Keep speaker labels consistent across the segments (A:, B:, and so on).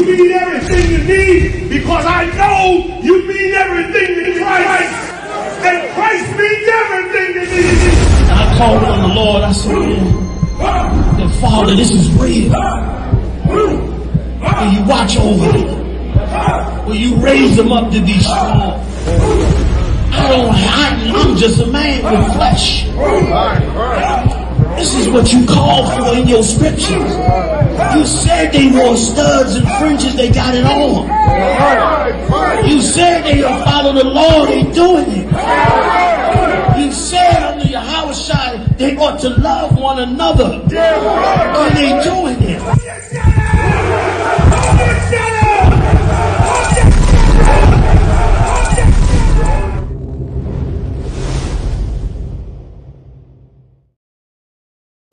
A: mean everything to me because I know you mean everything to Christ. And Christ means everything to me.
B: I called on the Lord. I said, man, Father, this is real. Will you watch over them? Will you raise them up to be strong? I'm just a man with flesh. This is what you call for in your scriptures. You said they wore studs and fringes, they got it on. You said they will follow the Lord, they doing it. You said under your house shine, they ought to love one another. And they doing it.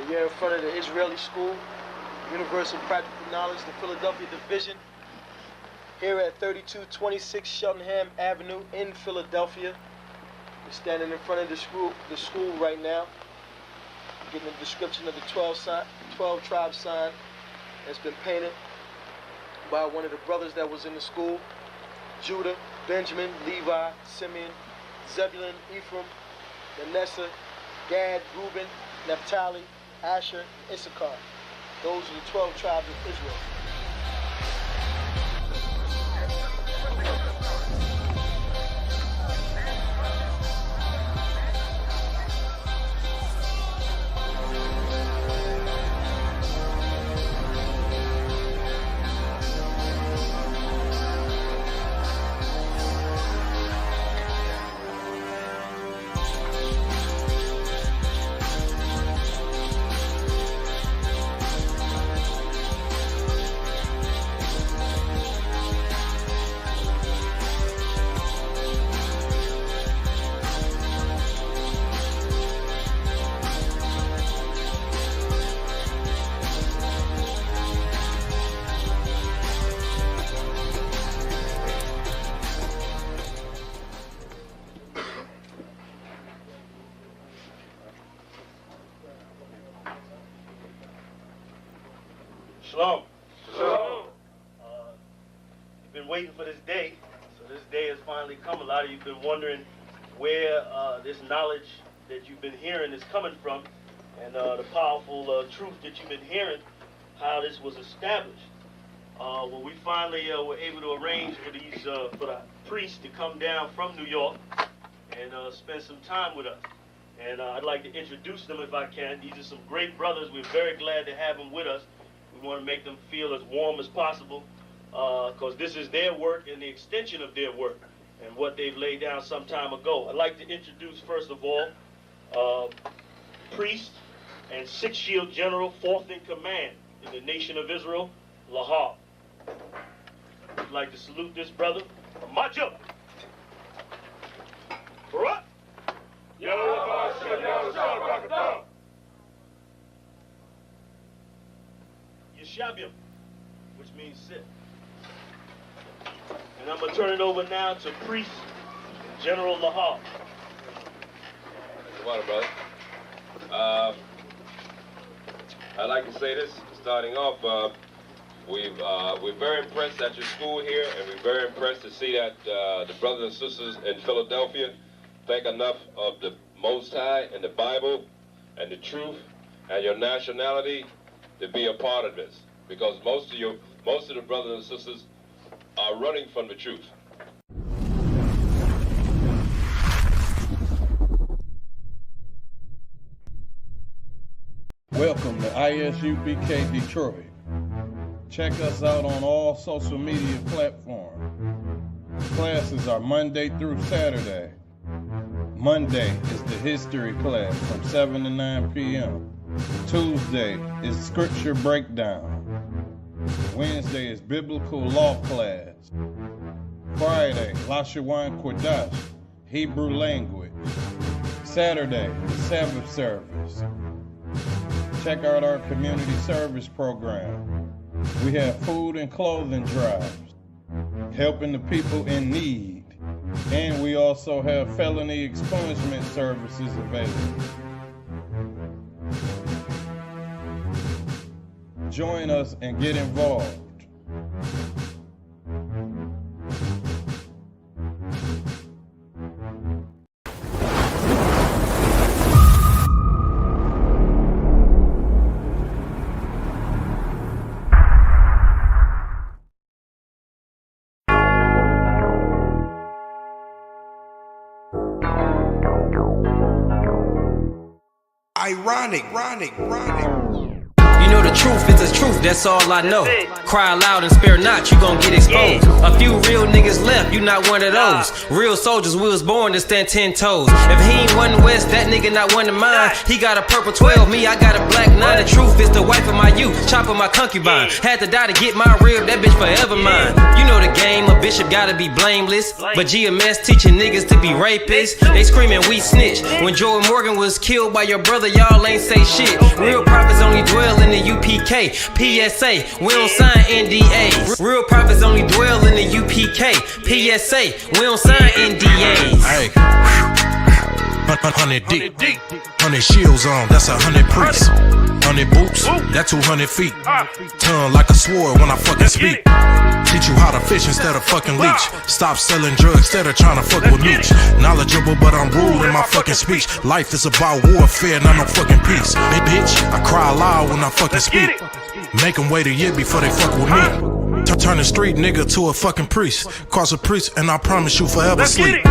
C: We're in front of the Israeli School, Universal Practical Knowledge, the Philadelphia Division, here at 3226 Cheltenham Avenue in Philadelphia. We're standing in front of the school right now, getting a description of the 12 tribe sign that's been painted by one of the brothers that was in the school: Judah, Benjamin, Levi, Simeon, Zebulun, Ephraim, Manasseh, Gad, Reuben, Naphtali, Asher, Issachar. Those are the 12 tribes of Israel.
D: Shalom. Shalom. You've been waiting for this day, so this day has finally come. A lot of you have been wondering where this knowledge that you've been hearing is coming from, and the powerful truth that you've been hearing, how this was established. Well, we finally were able to arrange for the priests to come down from New York and spend some time with us. And I'd like to introduce them if I can. These are some great brothers. We're very glad to have them with us. We want to make them feel as warm as possible because this is their work and the extension of their work and what they've laid down some time ago. I'd like to introduce, first of all, priest and Sixth Shield General, 4th in command in the nation of Israel, Lahab. I'd like to salute this brother, Majo. Barak. Yeshabiam, which means sit. And I'm going to turn it over now to Priest General Lahab.
E: Water, brother. I'd like to say this, starting off, we're very impressed at your school here, and we're very impressed to see that the brothers and sisters in Philadelphia think enough of the Most High and the Bible and the truth and your nationality to be a part of this, because most of the brothers and sisters are running from the truth.
F: Welcome to ISUBK Detroit. Check us out on all social media platforms. Classes are Monday through Saturday. Monday is the history class from 7 to 9 p.m. Tuesday is scripture breakdown. Wednesday is biblical law class. Friday, Lashawan Kodash, Hebrew language. Saturday, the Sabbath service. Check out our community service program. We have food and clothing drives, helping the people in need. And we also have felony expungement services available. Join us and get involved.
G: ironic.
H: You know the truth is the truth, that's all I know. Cry loud and spare not, you gon' get exposed. A few real niggas left, you not one of those. Real soldiers, we was born to stand 10 toes. If he ain't one West, that nigga not one of mine. He got a purple 12, me, I got a black 9. The truth is the wife of my youth, chopper my concubine. Had to die to get my rib, that bitch forever mine. You know the game, a bishop gotta be blameless. But GMS teaching niggas to be rapists. They screaming we snitch. When Jordan Morgan was killed by your brother, y'all ain't say shit. Real prophets only dwell in the UPK, PSA, we don't sign NDAs. Real prophets only dwell in the UPK, PSA, we don't sign NDAs.
I: Hey, 100 deep, 100 shields on, that's 100 priests. 100 boots, that's 200 feet. Tongue like a sword when I fucking speak. Teach you how to fish instead of fucking leech. Stop selling drugs instead of trying to fuck with me. Knowledgeable but I'm rude in my fucking speech. Life is about warfare, not no fucking peace. Hey bitch, I cry loud when I fucking speak. Make them wait a year before they fuck with me. Turn a street nigga to a fucking priest. Cross a priest and I promise you forever sleep.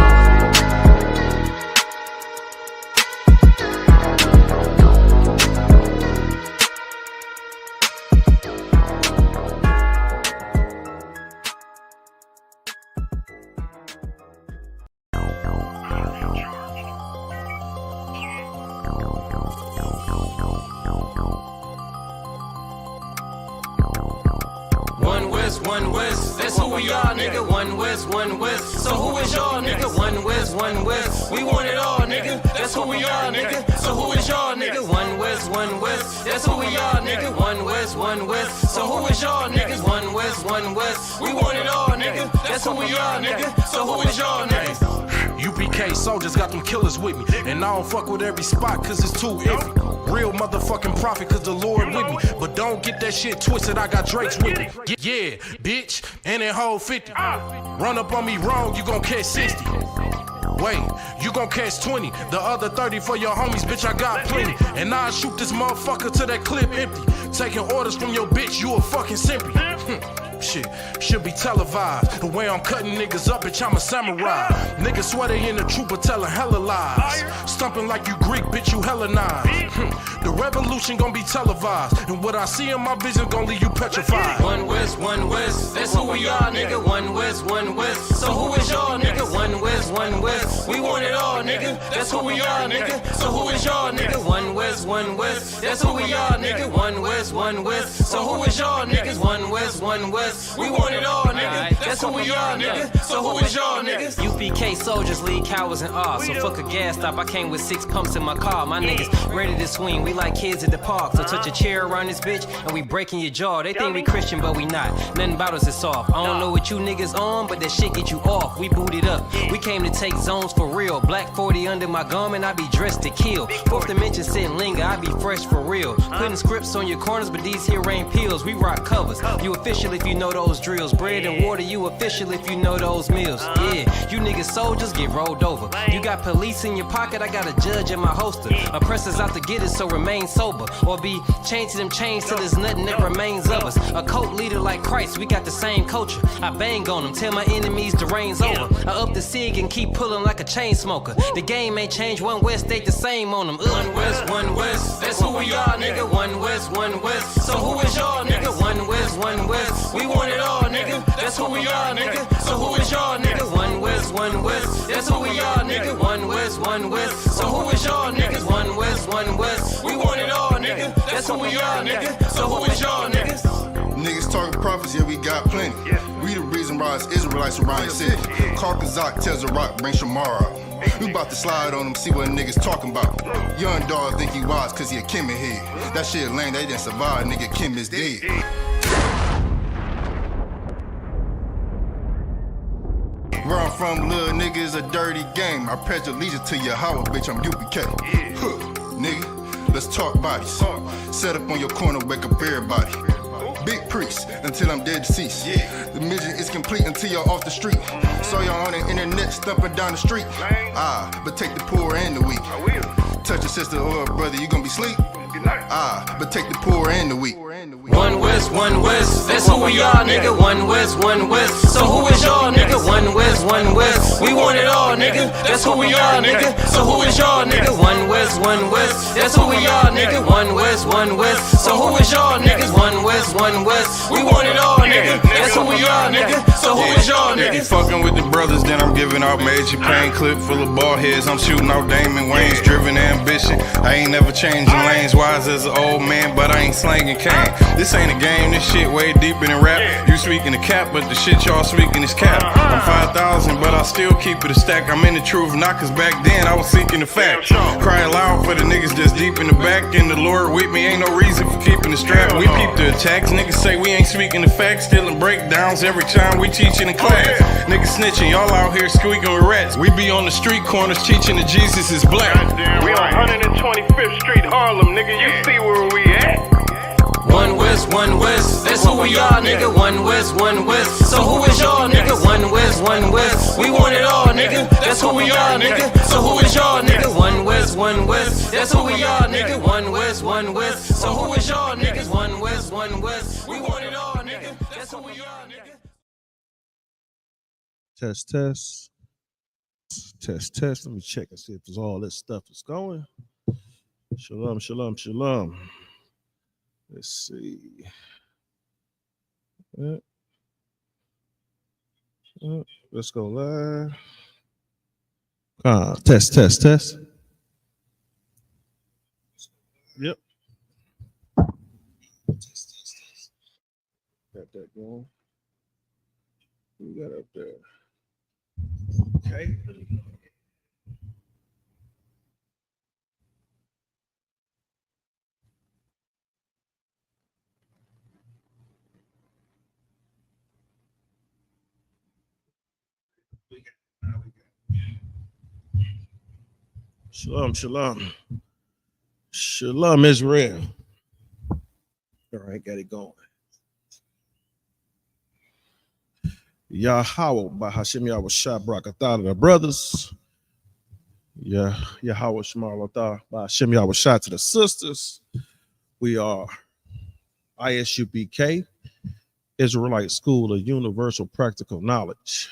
H: One West, that's who we are, nigga. One West. So who is y'all, nigga? One West. We want it all, nigga. That's who we are, nigga. So who is y'all, nigga? One West. That's who we are, nigga. One West. So who is y'all, niggas? One West. We want it all, nigga. That's who we are, nigga. So who is y'all, niggas?
I: UPK soldiers got them killers with me. And I don't fuck with every spot cause it's too iffy. Real motherfucking prophet cause the Lord with me. But don't get that shit twisted, I got Drake's with me. Yeah, bitch, and that whole 50. Run up on me wrong, you gon' catch 60. Wait, you gon' catch 20. The other 30 for your homies, bitch, I got plenty. And I'll shoot this motherfucker till that clip empty. Taking orders from your bitch, you a fucking simpy. Shit, should be televised. The way I'm cutting niggas up, bitch, I'm a samurai. Niggas swear they in the truth, but telling hella lies. Stumping like you Greek, bitch, you Hellenized. The revolution gon' be televised. And what I see in my vision gon' leave you petrified.
H: One West, that's who we are, nigga. One West. So who is y'all, nigga? One West. We want it all, nigga. That's who we are, nigga. So who is y'all, nigga? One West. That's who we are, nigga. One West. So who is y'all, niggas? One West. We want it all, nigga. That's who we are, nigga. So who is y'all, niggas? UPK soldiers lead cowards and awe. So fuck a gas stop, I came with 6 pumps in my car. My niggas ready to swing, we like kids at the park. So touch a chair around this bitch and we breaking your jaw. They think we Christian, but we not. Nothing about us is soft. I don't know what you niggas on, but that shit get you off. We booted up. We came to take zones for real. Black 40 under my garment, I be dressed to kill. Fourth dimension sitting linger, I be fresh for real. Putting scripts on your corners, but these here ain't pills. We rock covers. You official if you know those drills. Bread and water, you official if you know those meals. Yeah, you niggas soldiers get rolled over. You got police in your pocket, I got a judge in my holster. Oppressors out to get us, so remain sober. Or be chained to them chains till there's nothing that remains of us. A cult leader like Christ, we got the same culture. I bang on them, tell my enemies the reign's over. I up the sig and keep pulling like a chain smoker. The game ain't changed, One West stayed the same on them. One West, that's who we are, nigga. One West. So who is y'all, nigga? One West. We want it all, nigga. That's who we are, nigga. So who is y'all, nigga? One West. That's who we are, nigga. One West. So who is y'all, niggas? One West. We want it all, nigga. That's who we are, nigga. So who is y'all, niggas?
G: Niggas talking prophets, yeah, we got plenty. We the reason why it's Israelites around the city. Call Kazak, tells a rock, bring Shamara. We about to slide on them, see what niggas talking about. Young dog think he wise cause he a Kim head. That shit lame, they didn't survive, nigga, Kim is dead. Where I'm from, little nigga, is a dirty game. I pledge allegiance to Yahweh, bitch, I'm UPK. Nigga, let's talk bodies. Set up on your corner, wake up everybody. Big priest, until I'm dead deceased. The mission is complete until you're off the street. So y'all on the internet, stumping down the street. But take the poor and the weak. Touch your sister or brother, you gonna be sleep. But take the poor and the weak.
H: One West, that's who we are, nigga. One West. So who is y'all, nigga? One West. We want it all, nigga. That's who we are, nigga. So who is y'all, nigga? One West. That's who we are, nigga. One West. So who is y'all, niggas? One West. We want it all, nigga. That's who we are, nigga. So who is y'all, nigga?
G: Fucking with the brothers, then I'm giving out major pain. Clip full of ball heads, I'm shooting out Damon Wayne's. Driven ambition, I ain't never changing lanes. Wise as an old man, but I ain't slanging cane. This ain't a game, this shit way deeper than rap. You speaking the cap, but the shit y'all speaking is cap. I'm 5,000, but I still keep it a stack. I'm in the truth, not cause back then I was seeking the fact. Cry loud for the niggas that's deep in the back. And the Lord with me, ain't no reason for keeping the strap. We peep the attacks, niggas say we ain't speaking the facts. Stealing breakdowns every time we teaching in class. Niggas snitching, y'all out here squeaking with rats. We be on the street corners teaching that Jesus is black.
J: We on 125th Street, Harlem, nigga, you see where we at?
H: One West, that's who we are, nigga. One West. So who is y'all, nigga? One West. We want it all, nigga. That's who we are, nigga. So who is y'all, nigga? One West. That's who we are, nigga. One West. So who is y'all, niggas? One West. We want it all, nigga. That's who we are, nigga.
K: Test. Let me check and see if all this stuff is going. Shalom. Let's see. Let's go live. Test. Yep. Got that going. We got up there. Okay. Shalom, Israel. All right, got it going. Yahweh by Hashem Yahweh Shah Brakatah, the brothers. Yahweh Shemalatah by Hashem Yahweh Shah to the sisters. We are ISUBK, Israelite School of Universal Practical Knowledge.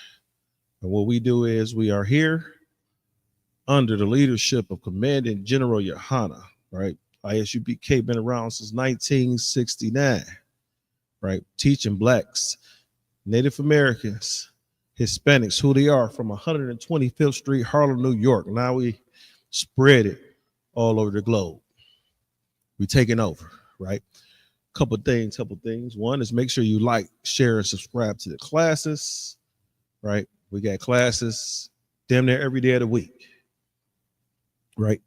K: And what we do is we are here under the leadership of Commandant General Yohana, right? ISUBK been around since 1969, right? Teaching blacks, Native Americans, Hispanics, who they are from 125th Street, Harlem, New York. Now we spread it all over the globe. We taking over, right? Couple things. One is make sure you like, share, and subscribe to the classes, right? We got classes damn near every day of the week, right?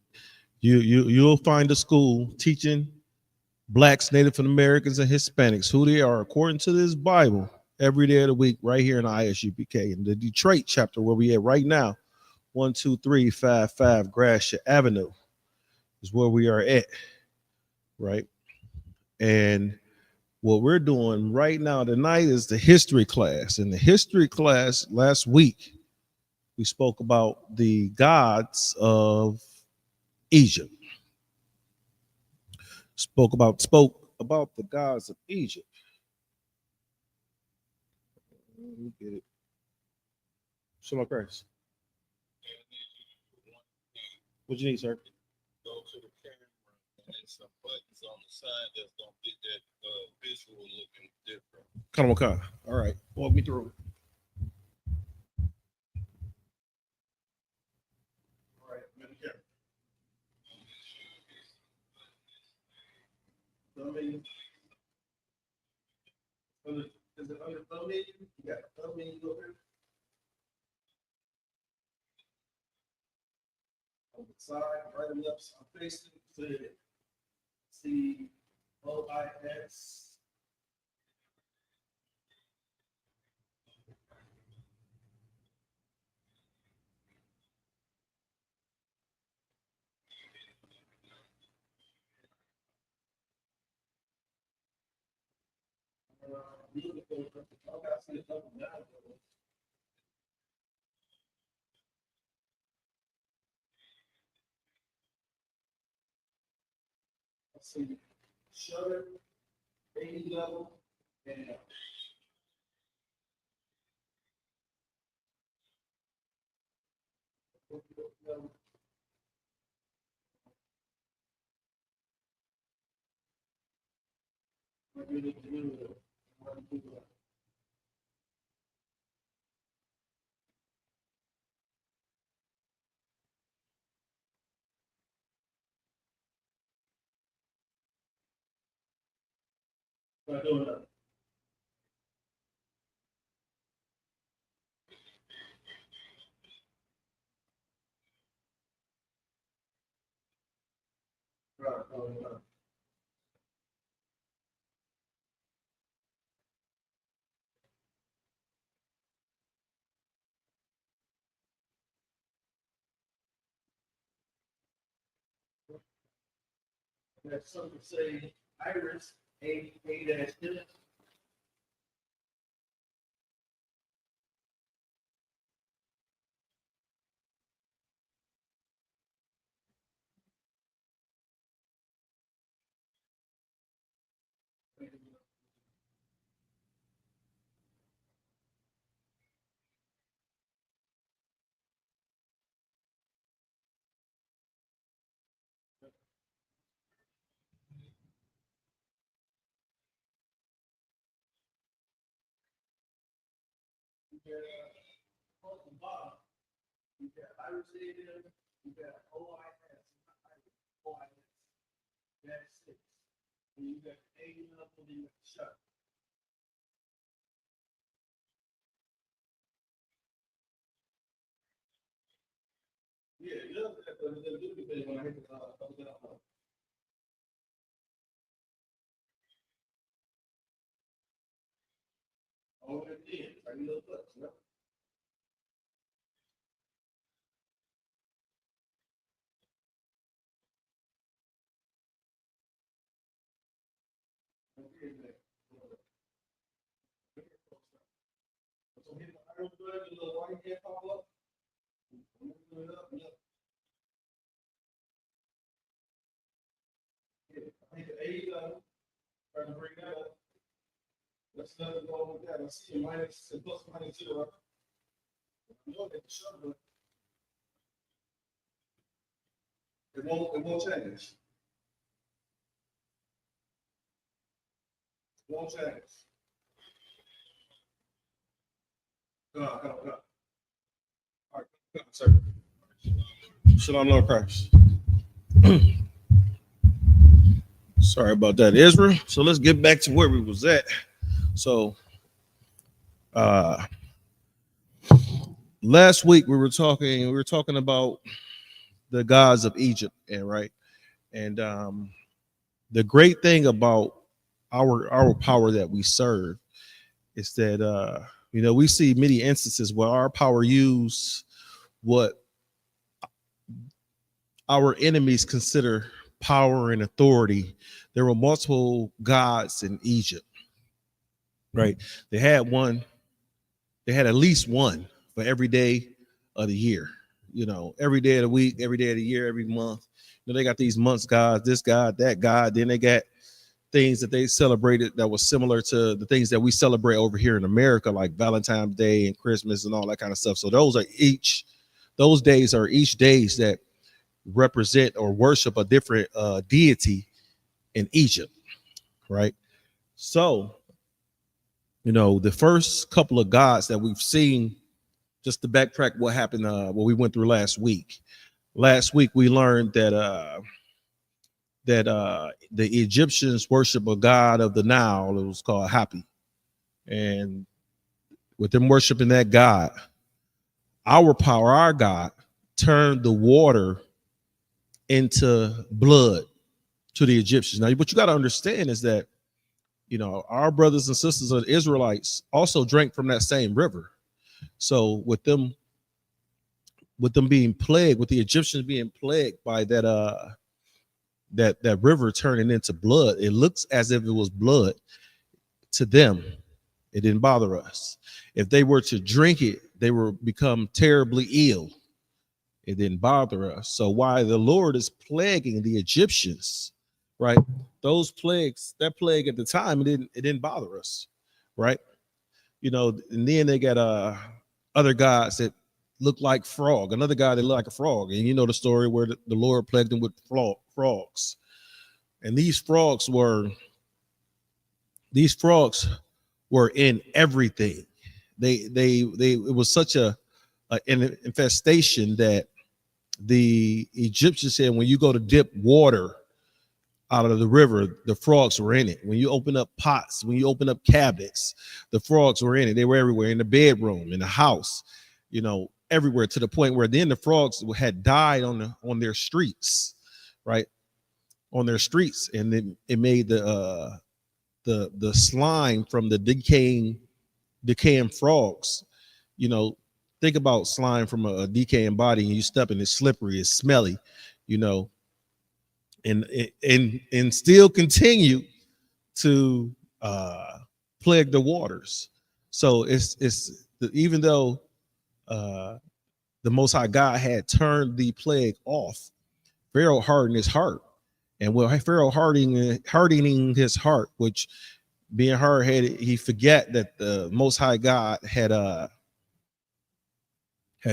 K: You'll find a school teaching blacks, Native Americans, and Hispanics who they are according to this Bible every day of the week right here in ISUBK. In the Detroit chapter where we at right now, 12355 Gratiot Avenue is where we are at, right? And what we're doing right now tonight is the history class. In the history class last week, we spoke about the gods of Egypt. Spoke about the gods of Egypt. Let me get it. Shalom Christ. What you need, sir?
F: Go to the camera and there's some buttons on the side that's gonna get that visual looking different.
K: Come on. All right, walk me through it. All right, I'm in the camera. Thumbnail. Is it under thumbnail? You got a thumbnail over here. On the side, right and left side facing to see OIS. See, shutter,
B: That some would say Iris, A-dash-N. You got Iris A-dash, you got O-I-S, O-I-S. That's 6. And you got A level, then you got shut. Yeah, it does that, but it doesn't do anything when I hit the oh, it did. I need a touch, no. So hit the iron button, the little white hand pop up. Move it up, yeah. I hit the A level, try to bring that up. Let's let it go with that. Let's see minus and plus minus 0. I know that shut, but it won't change. It won't change. Go. All right, go, sir.
K: Shalom, Lord Christ. Sorry about that, Israel. So let's get back to where we was at. So last week we were talking about the gods of Egypt, and right. And the great thing about our power that we serve is that we see many instances where our power use what our enemies consider power and authority. There were multiple gods in Egypt, right? They had at least one for every day of the year, every day of the week, every day of the year, every month. They got these months gods, this god, that god. Then they got things that they celebrated that was similar to the things that we celebrate over here in America, like Valentine's Day and Christmas and all that kind of stuff. So those days are each days that represent or worship a different deity in Egypt, right? So, the first couple of gods that we've seen, just to backtrack what happened, what we went through last week. Last week we learned that the Egyptians worship a god of the Nile. It was called Hapi, and with them worshiping that god, our God, turned the water into blood to the Egyptians. Now, what you got to understand is that, our brothers and sisters of the Israelites also drank from that same river. So with them being plagued, with the Egyptians being plagued by that river turning into blood, it looks as if it was blood to them. It didn't bother us. If they were to drink it, they would become terribly ill. It didn't bother us. So why the Lord is plaguing the Egyptians right? Those plagues, that plague at the time, it didn't bother us, right? You know, and then they got other gods that look like frog, another god that looked like a frog, and you know the story where the Lord plagued them with frogs, and these frogs were in everything. It was such an infestation that the Egyptians said when you go to dip water out of the river, the frogs were in it. When you open up pots, when you open up cabinets, the frogs were in it. They were everywhere, in the bedroom, in the house, you know, everywhere, to the point where then the frogs had died on their streets, right? On their streets, and then it made the slime from the decaying frogs. You know, think about slime from a decaying body, and you step in, it's slippery, it's smelly, you know, and still continue to plague the waters. So even though the Most High God had turned the plague off, Pharaoh hardened his heart. And with Pharaoh hardening his heart, which being hard-headed, he forgot that the Most High God had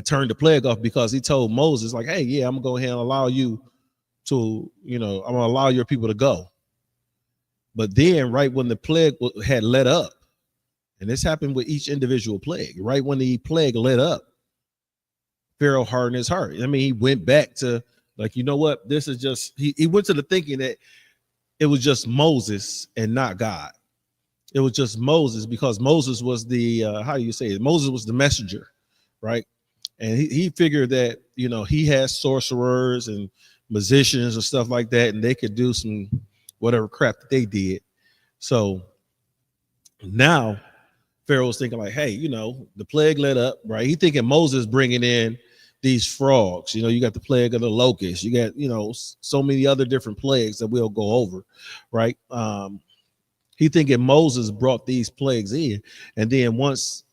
K: turned the plague off, because he told Moses, like, hey, yeah, I'm gonna go ahead and allow you to, you know, I'm gonna allow your people to go. But then right when the plague had let up, and this happened with each individual plague, right when the plague let up, Pharaoh hardened his heart. I mean, he went back to, like, you know what, this is just, he went to the thinking that it was just Moses and not God. It was just Moses, because Moses was the how do you say it? Moses was the messenger, right? And he figured that, you know, he has sorcerers and musicians and stuff like that, and they could do some whatever crap that they did. So now Pharaoh's thinking like, hey, you know, the plague let up, right? He thinking Moses bringing in these frogs. You know, you got the plague of the locust. You got, you know, so many other different plagues that we'll go over, right? He thinking Moses brought these plagues in, and then once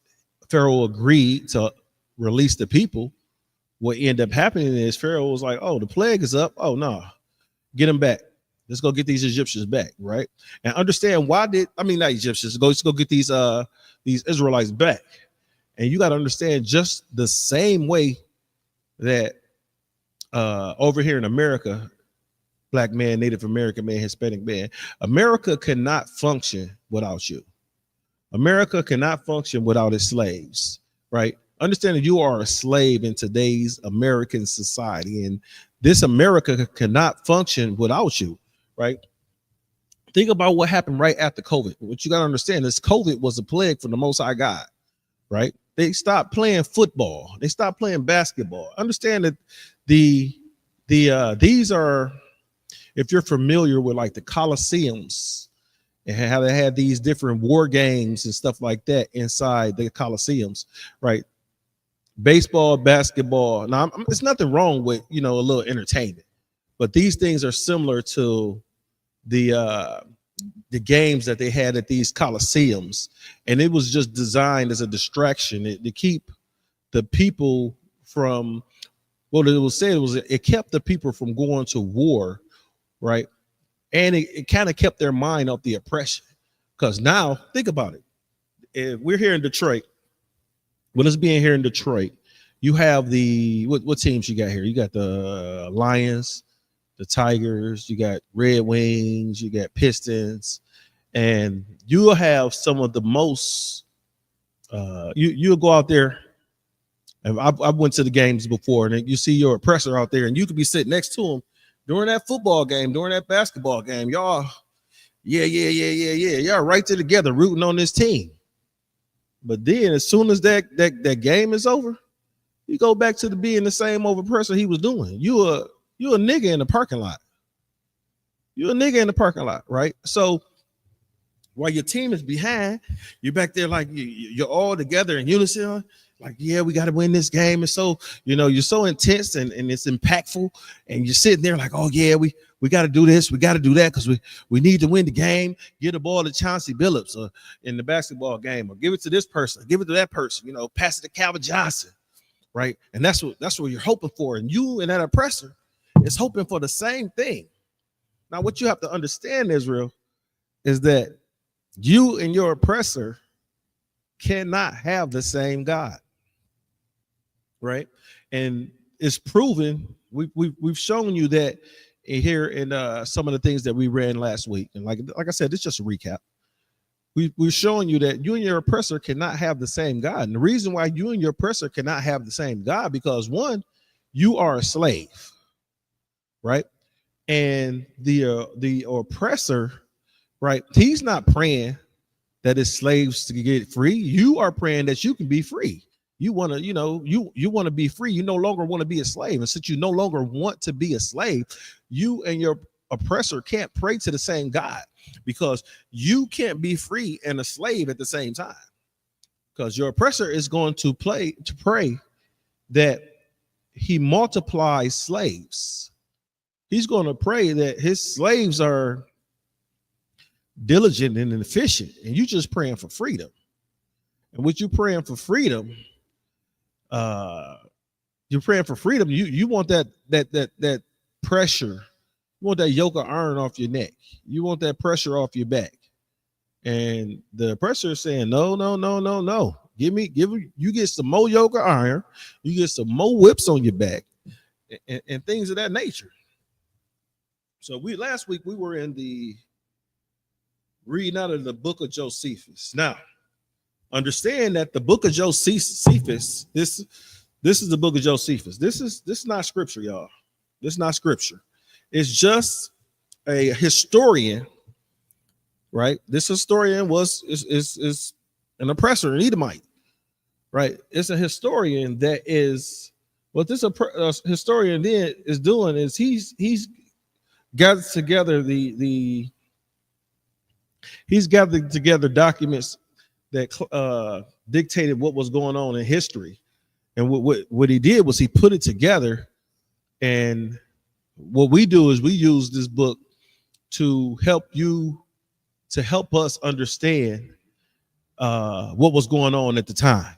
K: Pharaoh agreed to release the people, what ended up happening is Pharaoh was like, oh, the plague is up. Oh, no, get them back. Let's go get these Egyptians back, right? And understand not Egyptians, let's go get these Israelites back. And you got to understand, just the same way that over here in America, Black man, Native American man, Hispanic man, America cannot function without you. America cannot function without its slaves, right? Understand that you are a slave in today's American society, and this America cannot function without you, right? Think about what happened right after COVID. What you got to understand is COVID was a plague from the Most High God, right? They stopped playing football. They stopped playing basketball. Understand that these are, if you're familiar with like the Colosseums and how they had these different war games and stuff like that inside the Colosseums, right? Baseball, basketball. Now, there's nothing wrong with, you know, a little entertainment, but these things are similar to the games that they had at these Colosseums, and it was just designed as a distraction to keep the people from, well, it was said it kept the people from going to war, right? And it kind of kept their mind off the oppression, because now think about it. If we're here in Detroit, well, us being here in Detroit, you have the what teams you got here? You got the Lions, the Tigers, you got Red Wings, you got Pistons, and you'll have some of the most you'll go out there, and I went to the games before, and you see your oppressor out there, and you could be sitting next to him during that football game, during that basketball game. Y'all, yeah, y'all right there together rooting on this team. But then as soon as that game is over, you go back to being the same old oppressor he was doing. You a nigga in the parking lot. You're a nigga in the parking lot, right? So while your team is behind, you're back there like you're all together in unison, like, yeah, we got to win this game. And so, you know, you're so intense and it's impactful, and you're sitting there like, oh yeah, we got to do this, we got to do that, because we need to win the game. Get the ball to Chauncey Billups in the basketball game, or give it to this person, give it to that person, you know, pass it to Calvin Johnson, right? And that's what you're hoping for. And you and that oppressor is hoping for the same thing. Now, what you have to understand, Israel, is that you and your oppressor cannot have the same God, right? And it's proven. We've shown you that here in some of the things that we ran last week, and like I said, it's just a recap. We're showing you that you and your oppressor cannot have the same God, and the reason why you and your oppressor cannot have the same God because one, you are a slave, right? And the oppressor, right? He's not praying that his slaves to get free. You are praying that you can be free. You want to, you want to be free. You no longer want to be a slave. And since you no longer want to be a slave, you and your oppressor can't pray to the same God because you can't be free and a slave at the same time. Because your oppressor is going to pray that he multiplies slaves. He's going to pray that his slaves are diligent and efficient, and you just praying for freedom. And with you praying for freedom, you're praying for freedom. You want that pressure. You want that yoke of iron off your neck. You want that pressure off your back. And the oppressor is saying, no. You get some more yoke of iron. You get some more whips on your back, and things of that nature. So last week we were in the reading out of the book of Josephus. Now, understand that the book of Josephus, this is the book of Josephus. This is not scripture, y'all. This is not scripture. It's just a historian, right? This historian is an oppressor, an Edomite, right? It's a historian that is what this historian then is doing is he's gathered together he's gathered together documents that dictated what was going on in history. And what he did was he put it together. And what we do is we use this book to help us understand what was going on at the time.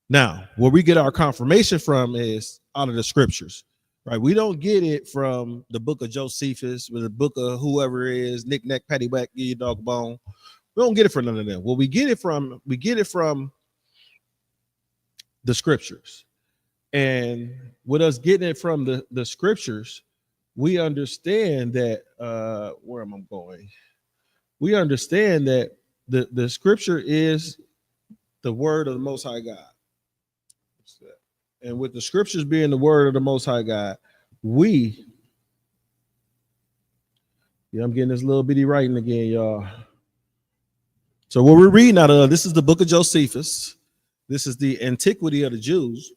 K: Now, where we get our confirmation from is out of the scriptures. Right, we don't get it from the book of Josephus, or the book of whoever it is, Nick Nack, Patty Whack, give you dog bone. We don't get it from none of them. Well, we get it from the scriptures, and with us getting it from the scriptures, we understand that where am I going? We understand that the scripture is the word of the Most High God. And with the scriptures being the word of the Most High God, I'm getting this little bitty writing again, y'all. So what we're reading out of, this is the book of Josephus. This is the antiquity of the Jews.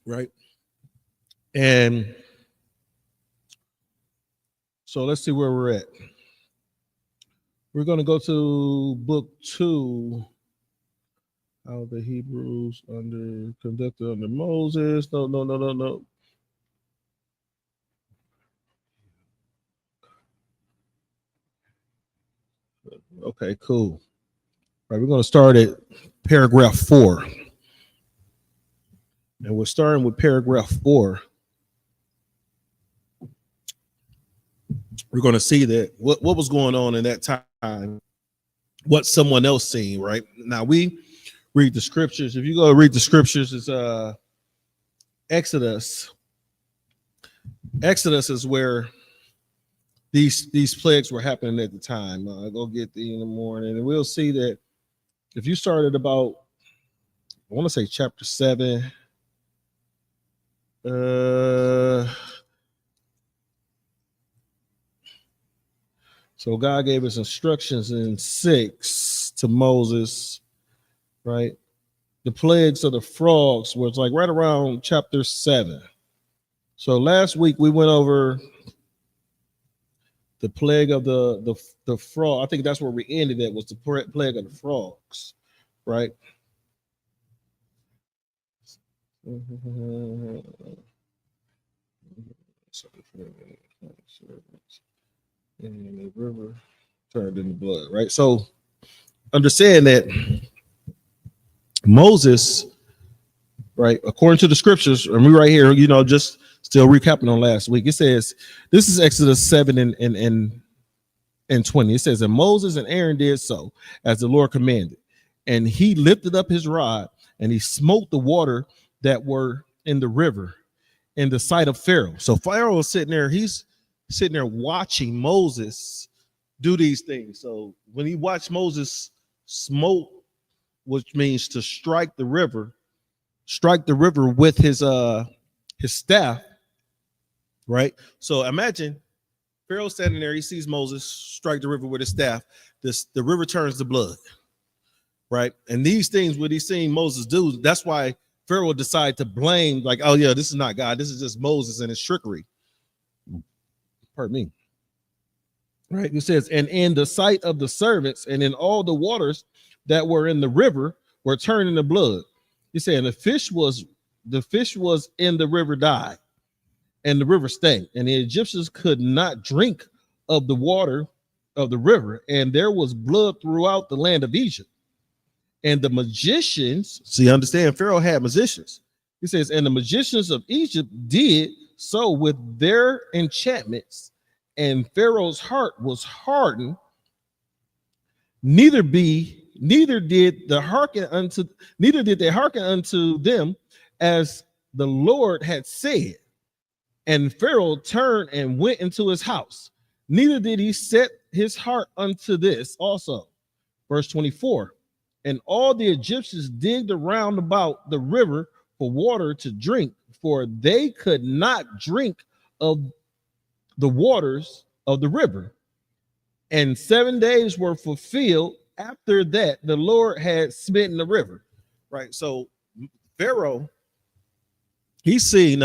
K: Right? And so let's see where we're at. We're going to go to book 2. How the Hebrews conducted under Moses. No. Okay, cool. All right, we're going to start at paragraph 4. And we're starting with paragraph 4. We're going to see that what was going on in that time, what someone else seen, right? Now we read the scriptures. If you go read the scriptures, it's Exodus. Exodus is where these plagues were happening at the time. Go get thee in the morning, and we'll see that if you started about, I want to say chapter 7. So God gave us instructions in 6 to Moses, right? The plagues of the frogs was like right around chapter 7. So last week we went over the plague of the frog. I think that's where we ended at, was the plague of the frogs, right? And the river turned into blood, right? So understand that Moses, right? According to the scriptures, and we right here, just still recapping on last week. It says, this is Exodus 7 and 20. It says, and Moses and Aaron did so as the Lord commanded. And he lifted up his rod and he smote the water that were in the river in the sight of Pharaoh. So Pharaoh is sitting there, he's sitting there watching Moses do these things. So when he watched Moses smote, which means to strike the river with his staff, right? So imagine Pharaoh standing there, he sees Moses strike the river with his staff. The river turns to blood, right? And these things, what he's seeing Moses do, that's why Pharaoh decided to blame, like, oh yeah, this is not God, this is just Moses and his trickery. Pardon me. Right? It says, and in the sight of the servants and in all the waters that were in the river were turned into blood. He said, and the fish was in the river died, and the river stank, and the Egyptians could not drink of the water of the river, and there was blood throughout the land of Egypt. And the magicians, see, understand, Pharaoh had magicians. He says, and the magicians of Egypt did so with their enchantments, and Pharaoh's heart was hardened. Neither did they hearken unto them as the Lord had said. And Pharaoh turned and went into his house. Neither did he set his heart unto this also. Verse 24. And all the Egyptians digged around about the river for water to drink, for they could not drink of the waters of the river. And 7 days were fulfilled after that the Lord had smitten the river. Right. So Pharaoh, he's seen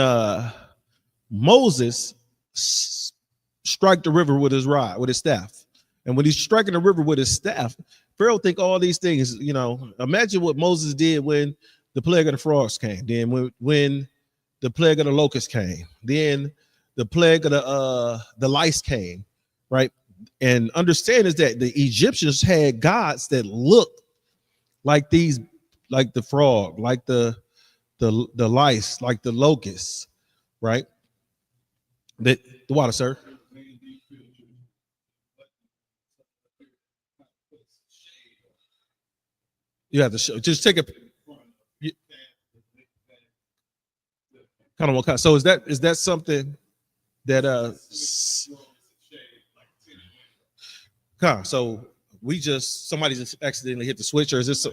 K: Moses strike the river with his rod, with his staff. And when he's striking the river with his staff, Pharaoh think all these things, imagine what Moses did when the plague of the frogs came, then when the plague of the locusts came, then the plague of the lice came, right? And understand is that the Egyptians had gods that looked like these, like the frog, like the lice, like the locusts, right? The water, sir. You have to show, just take a kind of what kind. So is that something that so somebody just accidentally hit the switch, or is this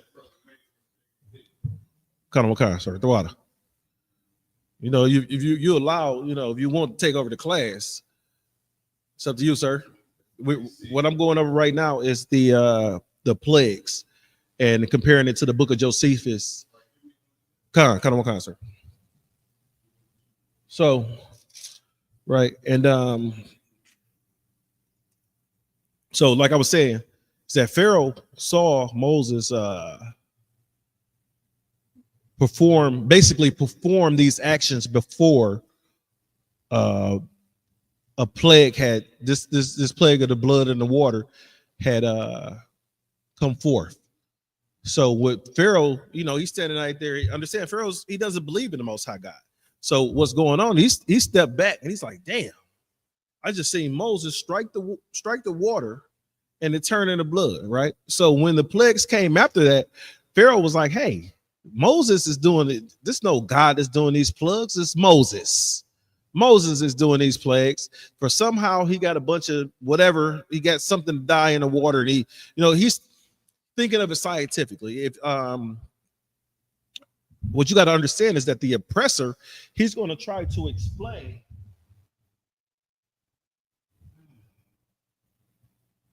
K: kind of what kind, sir? The water. If you allow, if you want to take over the class, it's up to you, sir. What I'm going over right now is the plagues and comparing it to the book of Josephus. Kind of what kind, sir? So, right, and so like I was saying, is that Pharaoh saw Moses perform these actions before a plague had this plague of the blood and the water had come forth. So with Pharaoh, he's standing right there. Understand, he doesn't believe in the Most High God. So what's going on? He stepped back and he's like, damn, I just seen Moses strike the water and it turned into blood, right? So when the plagues came after that, Pharaoh was like, hey, Moses is doing it. There's no God that's doing these plagues. It's Moses. Moses is doing these plagues. For somehow he got a bunch of whatever. He got something to die in the water. And he's thinking of it scientifically. If what you got to understand is that the oppressor, he's going to try to explain.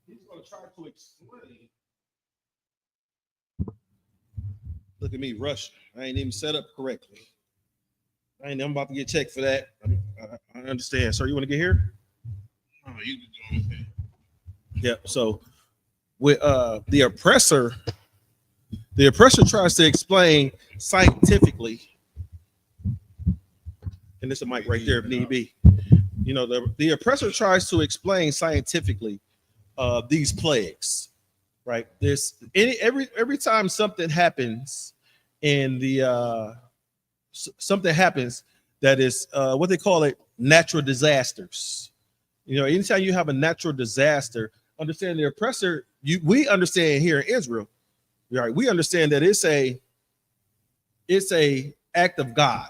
K: He's going to try to explain. Look at me, rush. I ain't even set up correctly. I'm about to get checked for that. I understand. Sir, you want to get here? Oh, you can do it. Yeah. So with the oppressor tries to explain scientifically, and there's a mic right there if need be. The oppressor tries to explain scientifically these plagues, right? Every time something happens in the something happens that is what they call it, natural disasters. You know, anytime you have a natural disaster, understand the oppressor. We understand here in Israel, right? We understand that it's a act of God.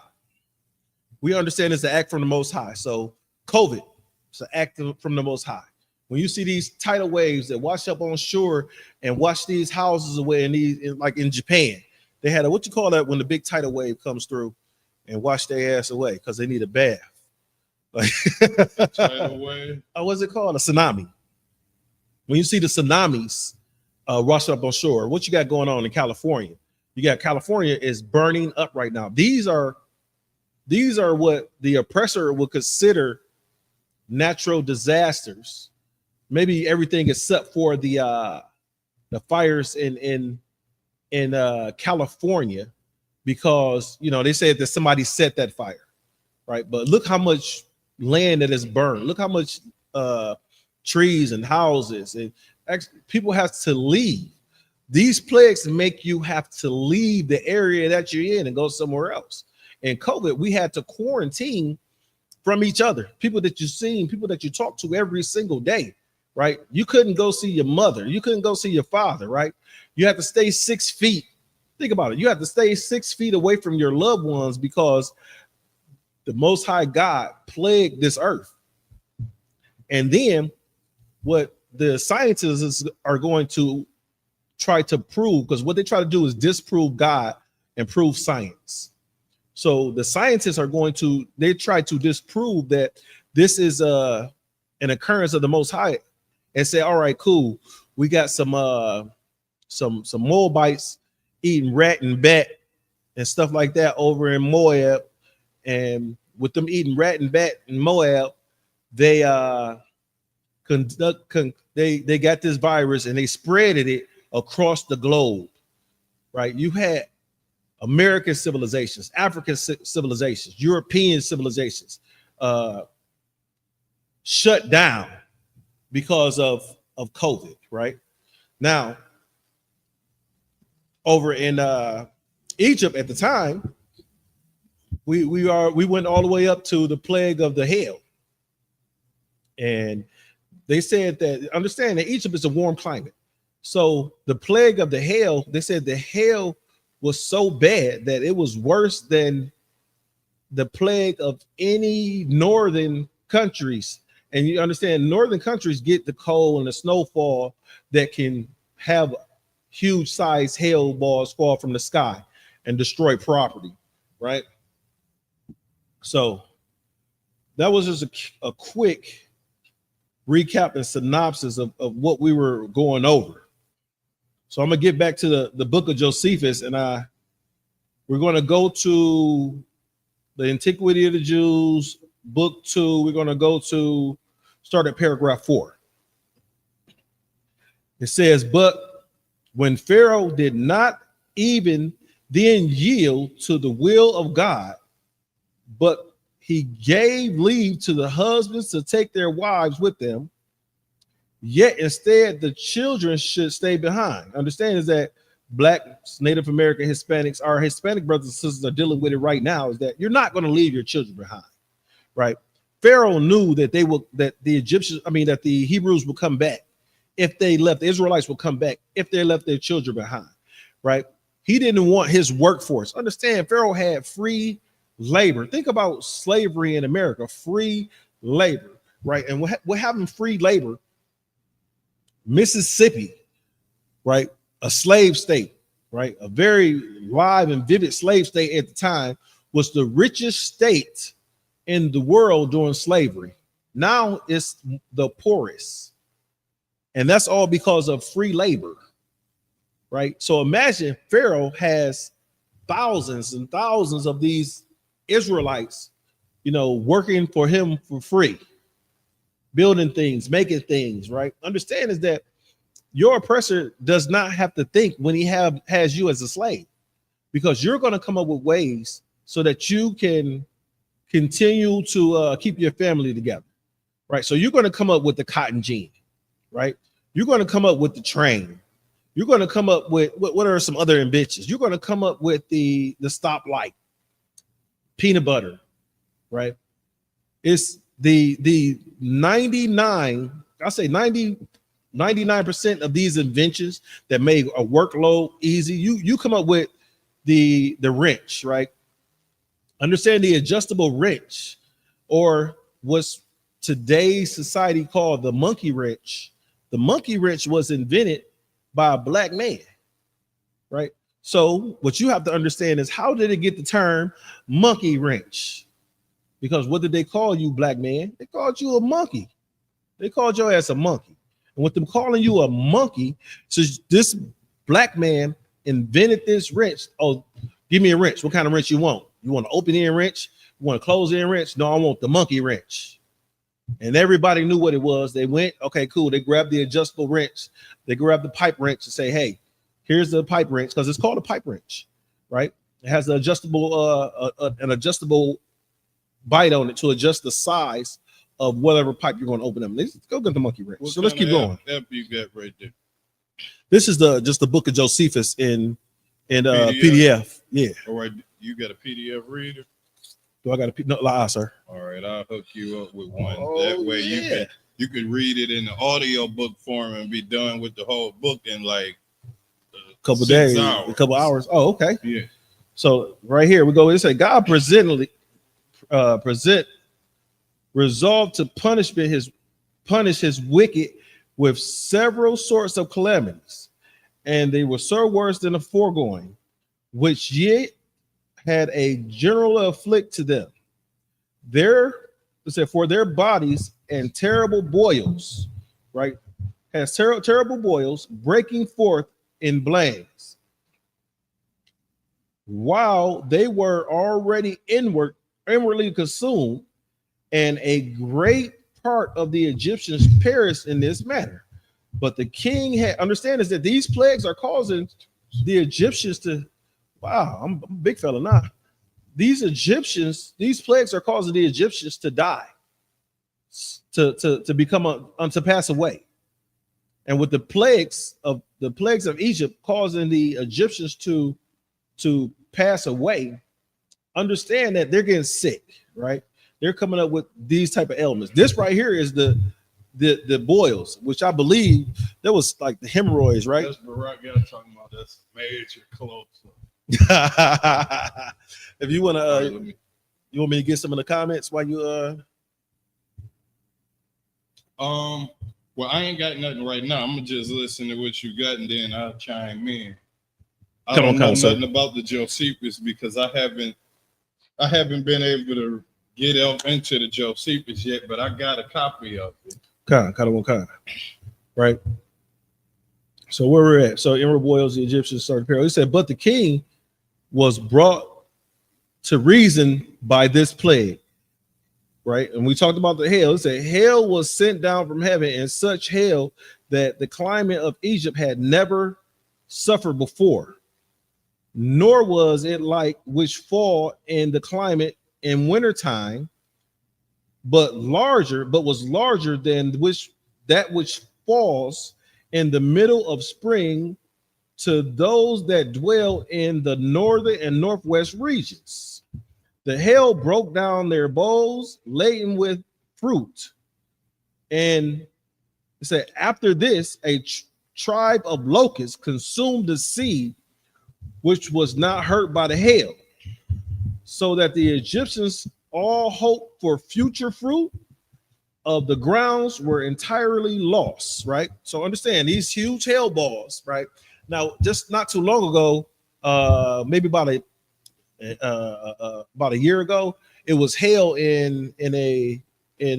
K: We understand it's an act from the Most High. So COVID, it's an act from the Most High. When you see these tidal waves that wash up on shore and wash these houses away, like in Japan, they had what you call that when the big tidal wave comes through and wash their ass away because they need a bath. Like,
F: tidal wave.
K: What's it called? A tsunami. When you see the tsunamis wash up on shore, what you got going on in California? You got California is burning up right now. These are what the oppressor would consider natural disasters. Maybe everything except for the fires in California, because they said that somebody set that fire, right? But look how much land that is burned. Look how much trees and houses, and people have to leave. These plagues make you have to leave the area that you're in and go somewhere else. In COVID, we had to quarantine from each other, people that you've seen, people that you talk to every single day, right? You couldn't go see your mother. You couldn't go see your father, right? You have to stay 6 feet. Think about it. You have to stay 6 feet away from your loved ones because the Most High God plagued this earth. And then what the scientists are going to try to prove, because what they try to do is disprove God and prove science. So the scientists are they try to disprove that this is an occurrence of the Most High, and say, all right, cool, we got some Moabites eating rat and bat and stuff like that over in Moab, and with them eating rat and bat in Moab, they they got this virus and they spreaded it across the globe, right? You had American civilizations, African civilizations, European civilizations shut down because of COVID, right? Now, over in Egypt at the time, we went all the way up to the plague of the hail. And they said that, understand that Egypt is a warm climate. So the plague of the hail, they said the hail was so bad that it was worse than the plague of any northern countries. And you understand, northern countries get the cold and the snowfall that can have huge size hail balls fall from the sky and destroy property, right? So that was just a quick recap and synopsis of what we were going over. So I'm gonna get back to the book of Josephus, and we're going to go to the Antiquity of the Jews, book 2. We're going to go to start at paragraph 4. It says, but when Pharaoh did not even then yield to the will of God, but he gave leave to the husbands to take their wives with them, yet instead the children should stay behind. Understand is that Blacks, Native American, Hispanics, our Hispanic brothers and sisters are dealing with it right now, is that you're not going to leave your children behind, right? Pharaoh knew that that the Hebrews would come back if they left. The Israelites would come back if they left their children behind, right? He didn't want his workforce. Understand, Pharaoh had free labor. Think about slavery in America, free labor, right? And we're having free labor. Mississippi, right? A slave state, right? A very live and vivid slave state at the time, was the richest state in the world during slavery. Now it's the poorest. And that's all because of free labor, right? So imagine Pharaoh has thousands and thousands of these Israelites, working for him for free, building things, making things, right? Understand is that your oppressor does not have to think when he has you as a slave, because you're going to come up with ways so that you can continue to keep your family together, right? So you're going to come up with the cotton gin, right? You're going to come up with the train. You're going to come up with what are some other inventions? You're going to come up with the stoplight. peanut butter, right? It's the 99, I say 99% of these inventions that make a workload easy. You come up with the wrench, right? Understand the adjustable wrench, or what's today's society called the monkey wrench. The monkey wrench was invented by a black man, right? So what you have to understand is, how did it get the term monkey wrench? Because what did they call you, black man? They called you a monkey. They called your ass a monkey. And with them calling you a monkey, so this black man invented this wrench. Oh, give me a wrench. What kind of wrench you want? You want an open-end wrench? You want a closed-end wrench? No, I want the monkey wrench. And everybody knew what it was. They went, okay, cool. They grabbed the adjustable wrench. They grabbed the pipe wrench and say, hey, here's the pipe wrench, because it's called a pipe wrench, right? It has the adjustable, an adjustable bite on it to adjust the size of whatever pipe you're going to open up. Let's go get the monkey wrench. So let's keep going.
F: App you got right there?
K: This is just the book of Josephus in PDF. Yeah.
F: All right, you got a PDF reader?
K: Do I got a no, sir?
F: All right, I'll hook you up with one. That way you can read it in the audio book form and be done with the whole book in like
K: a couple days, a couple hours. Oh, okay.
F: Yeah.
K: So right here we go. It say God resolved to punish his wicked with several sorts of calamities, and they were so worse than the foregoing, which yet had a general afflict to them. For their bodies and terrible boils, right? Has terrible boils breaking forth in blains, while they were already inwardly consumed, and a great part of the Egyptians perished in this manner. But the king had understand is that these plagues are causing the Egyptians to, wow, I'm a big fella now. These plagues are causing the Egyptians to die, to become to pass away. And with the plagues of Egypt causing the Egyptians to pass away, understand that they're getting sick, right? They're coming up with these type of ailments. This right here is the boils, which I believe that was like the hemorrhoids, right?
F: That's Barack got talking about. That's major close.
K: If you want to, you want me to get some of the comments while you
F: well, I ain't got nothing right now. I'm gonna just listen to what you got, and then I'll chime in. I don't know nothing about the Josephus because I haven't been able to get up into the Josephus yet, but I got a copy of it.
K: Kind, right? So where we're at. So inward boils, the Egyptians started peril. He said, but the king was brought to reason by this plague, right? And we talked about the hail. It said hail was sent down from heaven, and such hail that the climate of Egypt had never suffered before, nor was it like which fall in the climate in wintertime, but was larger than that which falls in the middle of spring to those that dwell in the northern and northwest regions. The hail broke down their bowls laden with fruit. And it said, after this, a tribe of locusts consumed the seed, which was not hurt by the hail, so that the Egyptians all hope for future fruit of the grounds were entirely lost, right? So understand these huge hail balls, right? Now, just not too long ago, maybe about a year ago, it was hail in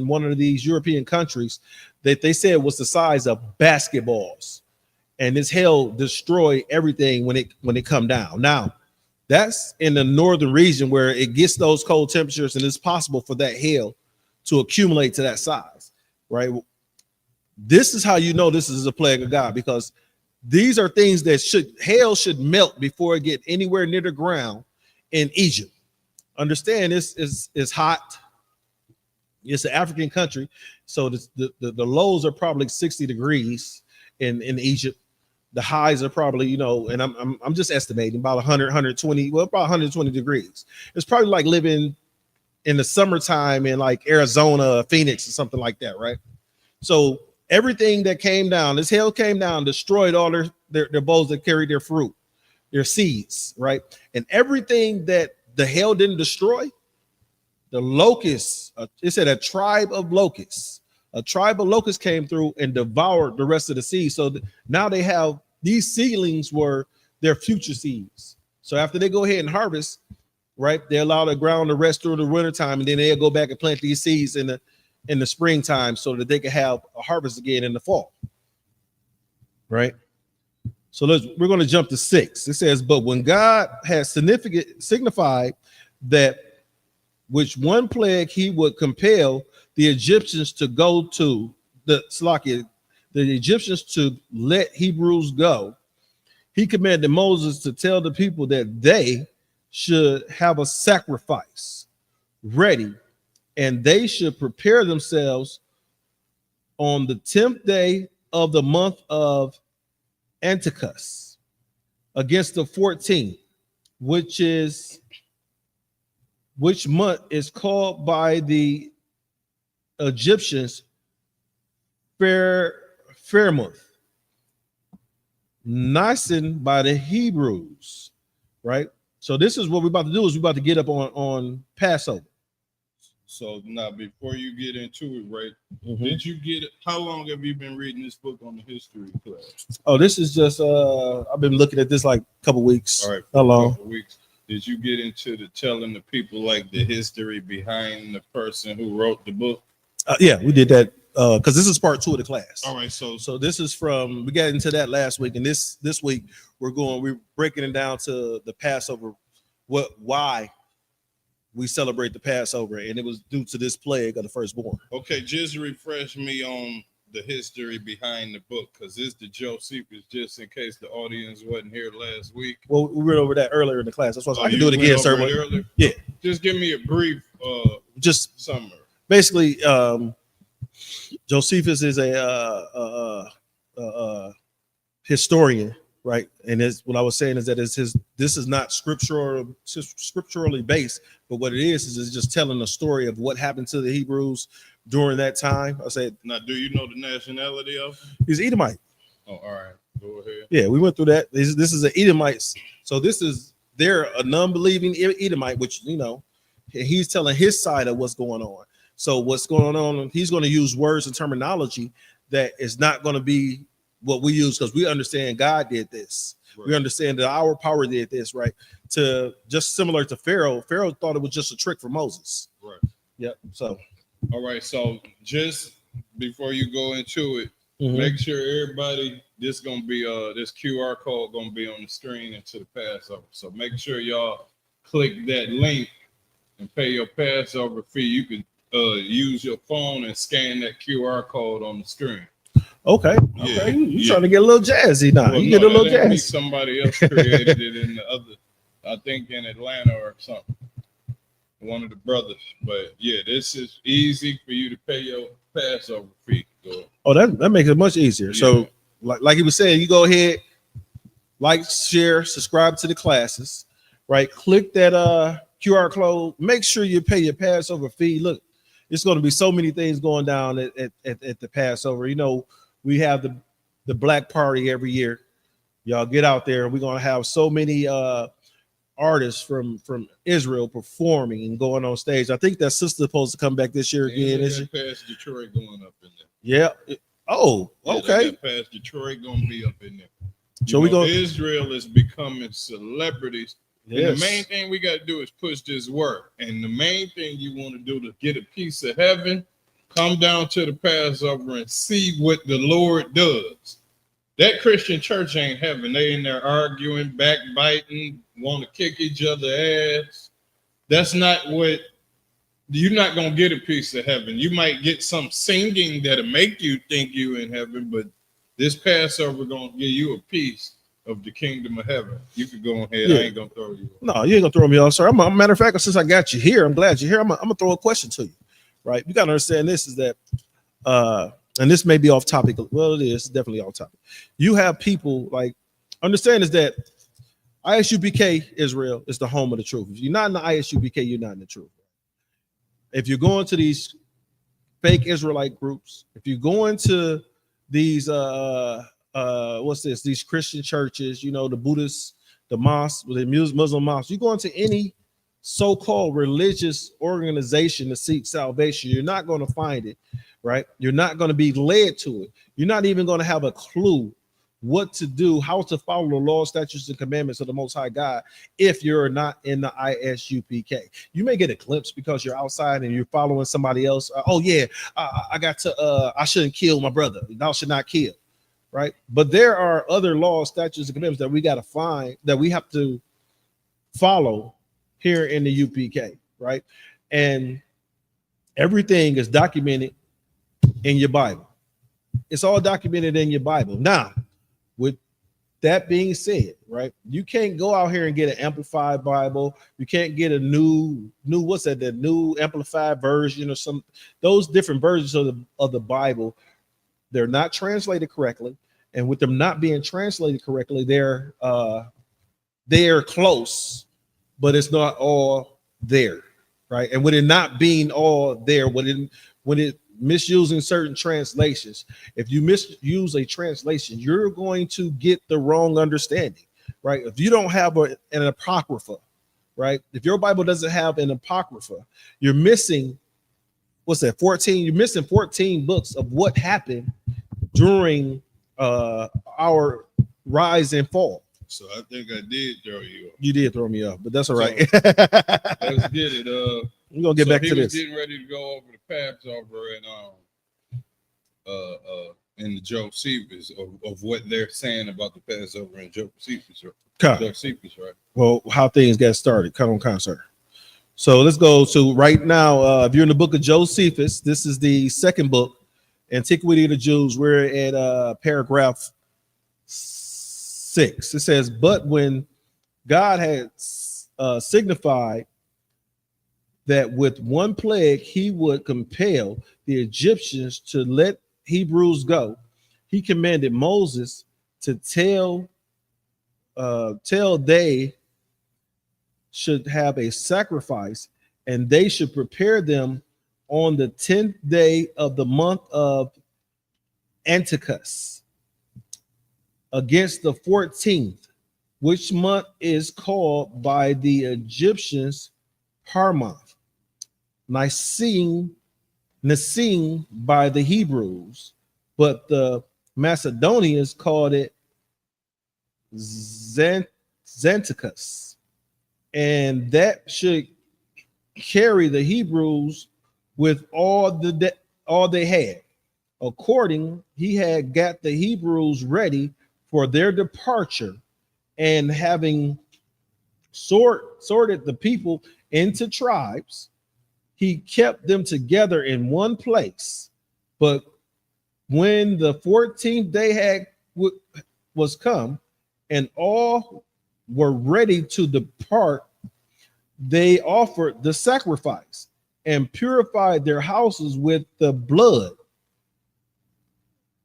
K: one of these European countries that they said was the size of basketballs, and this hail destroyed everything when it come down. Now, that's in the northern region where it gets those cold temperatures, and it's possible for that hail to accumulate to that size, right? This is how you know this is a plague of God, because these are things that hail should melt before it get anywhere near the ground in Egypt. Understand this is hot. It's an African country, so the lows are probably 60 degrees in Egypt. the highs are probably, you know, and I'm just estimating about 100, 120, well, about 120 degrees. It's probably like living in the summertime in like Arizona, Phoenix, or something like that, right? So everything that came down, this hail came down, destroyed all their bowls that carried their fruit, their seeds, right? And everything that the hail didn't destroy, the locusts, it said a tribe of locusts came through and devoured the rest of the seeds. So now they have these seedlings were their future seeds. So after they go ahead and harvest, right, they allow the ground to rest through the wintertime, and then they'll go back and plant these seeds in the springtime so that they can have a harvest again in the fall. Right? So we're going to jump to 6. It says, but when God has signified that which one plague he would compel the Egyptians to go to the Egyptians to let Hebrews go, he commanded Moses to tell the people that they should have a sacrifice ready, and they should prepare themselves on the 10th day of the month of Antichus against the 14th, which month is called by the Egyptians fair month, Nisan by the Hebrews, right? So this is what we're about to do, is we're about to get up on Passover.
F: So now, before you get into it, right? Did you get it? How long have you been reading this book on the history class?
K: Oh, this is just I've been looking at this like a couple weeks.
F: All right,
K: how long?
F: Couple weeks. Did you get into the telling the people like the history behind the person who wrote the book?
K: Yeah, we did that because this is part 2 of the class.
F: All right, so
K: this is from, we got into that last week, and this week we're breaking it down to the Passover, why we celebrate the Passover, and it was due to this plague of the firstborn.
F: Okay, just refresh me on the history behind the book, because this the Josephus, just in case the audience wasn't here last week.
K: Well, we went over that earlier in the class. That's why I can do it again, sir. Yeah,
F: just give me a brief
K: just
F: summary.
K: Basically, Josephus is a historian, right? And what I was saying is that this is not scripturally based, but what it is just telling a story of what happened to the Hebrews during that time. I said,
F: now, do you know the nationality of him?
K: He's Edomite.
F: Oh, all right, go ahead.
K: Yeah, we went through that. This is an Edomite. So they're a non-believing Edomite, which, you know, he's telling his side of what's going on. So what's going on, he's going to use words and terminology that is not going to be what we use, because we understand God did this. Right. We understand that our power did this, right? To just similar to Pharaoh. Pharaoh thought it was just a trick for Moses.
F: Right.
K: Yep. So.
F: All right. So just before you go into it, make sure everybody, this gonna be this QR code gonna be on the screen into the Passover. So make sure y'all click that link and pay your Passover fee. You can use your phone and scan that QR code on the screen.
K: Okay.
F: Yeah.
K: Okay. You trying to get a little jazzy now?
F: Well,
K: you get a little jazzy.
F: Somebody else created it in the other, I think in Atlanta or something. One of the brothers. But yeah, this is easy for you to pay your Passover fee. So,
K: oh, that makes it much easier. Yeah. So like he was saying, you go ahead, like, share, subscribe to the classes, right? Click that QR code. Make sure you pay your Passover fee. Look, it's going to be so many things going down at the Passover. You know, we have the Black Party every year. Y'all get out there. We're going to have so many artists from Israel performing and going on stage. I think that sister's supposed to come back this year again. Is it?
F: Past Detroit going up in there.
K: Yeah. Oh, okay.
F: Past Detroit going to be up in there.
K: So we go.
F: Israel is becoming celebrities.
K: Yes.
F: And the main thing we got to do is push this work. And the main thing you want to do to get a piece of heaven, come down to the Passover and see what the Lord does. That Christian church ain't heaven. They in there arguing, backbiting, want to kick each other ass. That's not what, you're not going to get a piece of heaven. You might get some singing that'll make you think you in heaven, but this Passover going to give you a piece of the kingdom of heaven. You can go ahead. Yeah. I ain't gonna throw you off.
K: No, you ain't gonna throw me off, sir. Matter of fact, since I got you here, I'm glad you're here. I'm gonna throw a question to you, right? You gotta understand this is that and this may be off topic. Well, it is definitely off topic. You have people like understand is that ISUPK Israel is the home of the truth. If you're not in the ISUPK, you're not in the truth. If you're going to these fake Israelite groups, if you go into these what's this? These Christian churches, you know, the Buddhists, the mosques, the Muslim mosques, you go into any so-called religious organization to seek salvation, you're not going to find it, right? You're not going to be led to it. You're not even going to have a clue what to do, how to follow the law, statutes, and commandments of the Most High God if you're not in the ISUPK. You may get a glimpse because you're outside and you're following somebody else. Oh yeah, I got to. I shouldn't kill my brother. Thou should not kill, right? But there are other laws, statutes, and commandments that we got to find that we have to follow here in the UPK, right? And everything is documented in your Bible. It's all documented in your Bible. Now, with that being said, right, you can't go out here and get an amplified Bible. You can't get a new what's that? The new amplified version or some those different versions of the Bible. They're not translated correctly, and with them not being translated correctly, they're close, but it's not all there, right? And with it not being all there, when it misusing certain translations, if you misuse a translation, you're going to get the wrong understanding, right? If you don't have an apocrypha, right? If your Bible doesn't have an apocrypha, you're missing, what's that, 14? You're missing 14 books of what happened during our rise and fall.
F: So I think I did throw you off.
K: You did throw me off, but that's all right.
F: So, let's get it.
K: We're gonna get back to this.
F: Getting ready to go over the Passover and in the Josephus of what they're saying about the Passover and Josephus, right?
K: Well, how things got started. Come on, concert. So let's go to right now. If you're in the book of Josephus, this is the second book, Antiquity of the Jews. We're at paragraph 6. It says, "But when God had signified that with one plague he would compel the Egyptians to let Hebrews go, he commanded Moses to tell they should have a sacrifice, and they should prepare them on the 10th day of the month of Antichus against the 14th, which month is called by the Egyptians Harmonth, Nicene by the Hebrews, but the Macedonians called it Xanticus, and that should carry the Hebrews with all they had. According, he had got the Hebrews ready for their departure, and having sorted the people into tribes, he kept them together in one place. But when the 14th day was come, and all were ready to depart, they offered the sacrifice and purified their houses with the blood,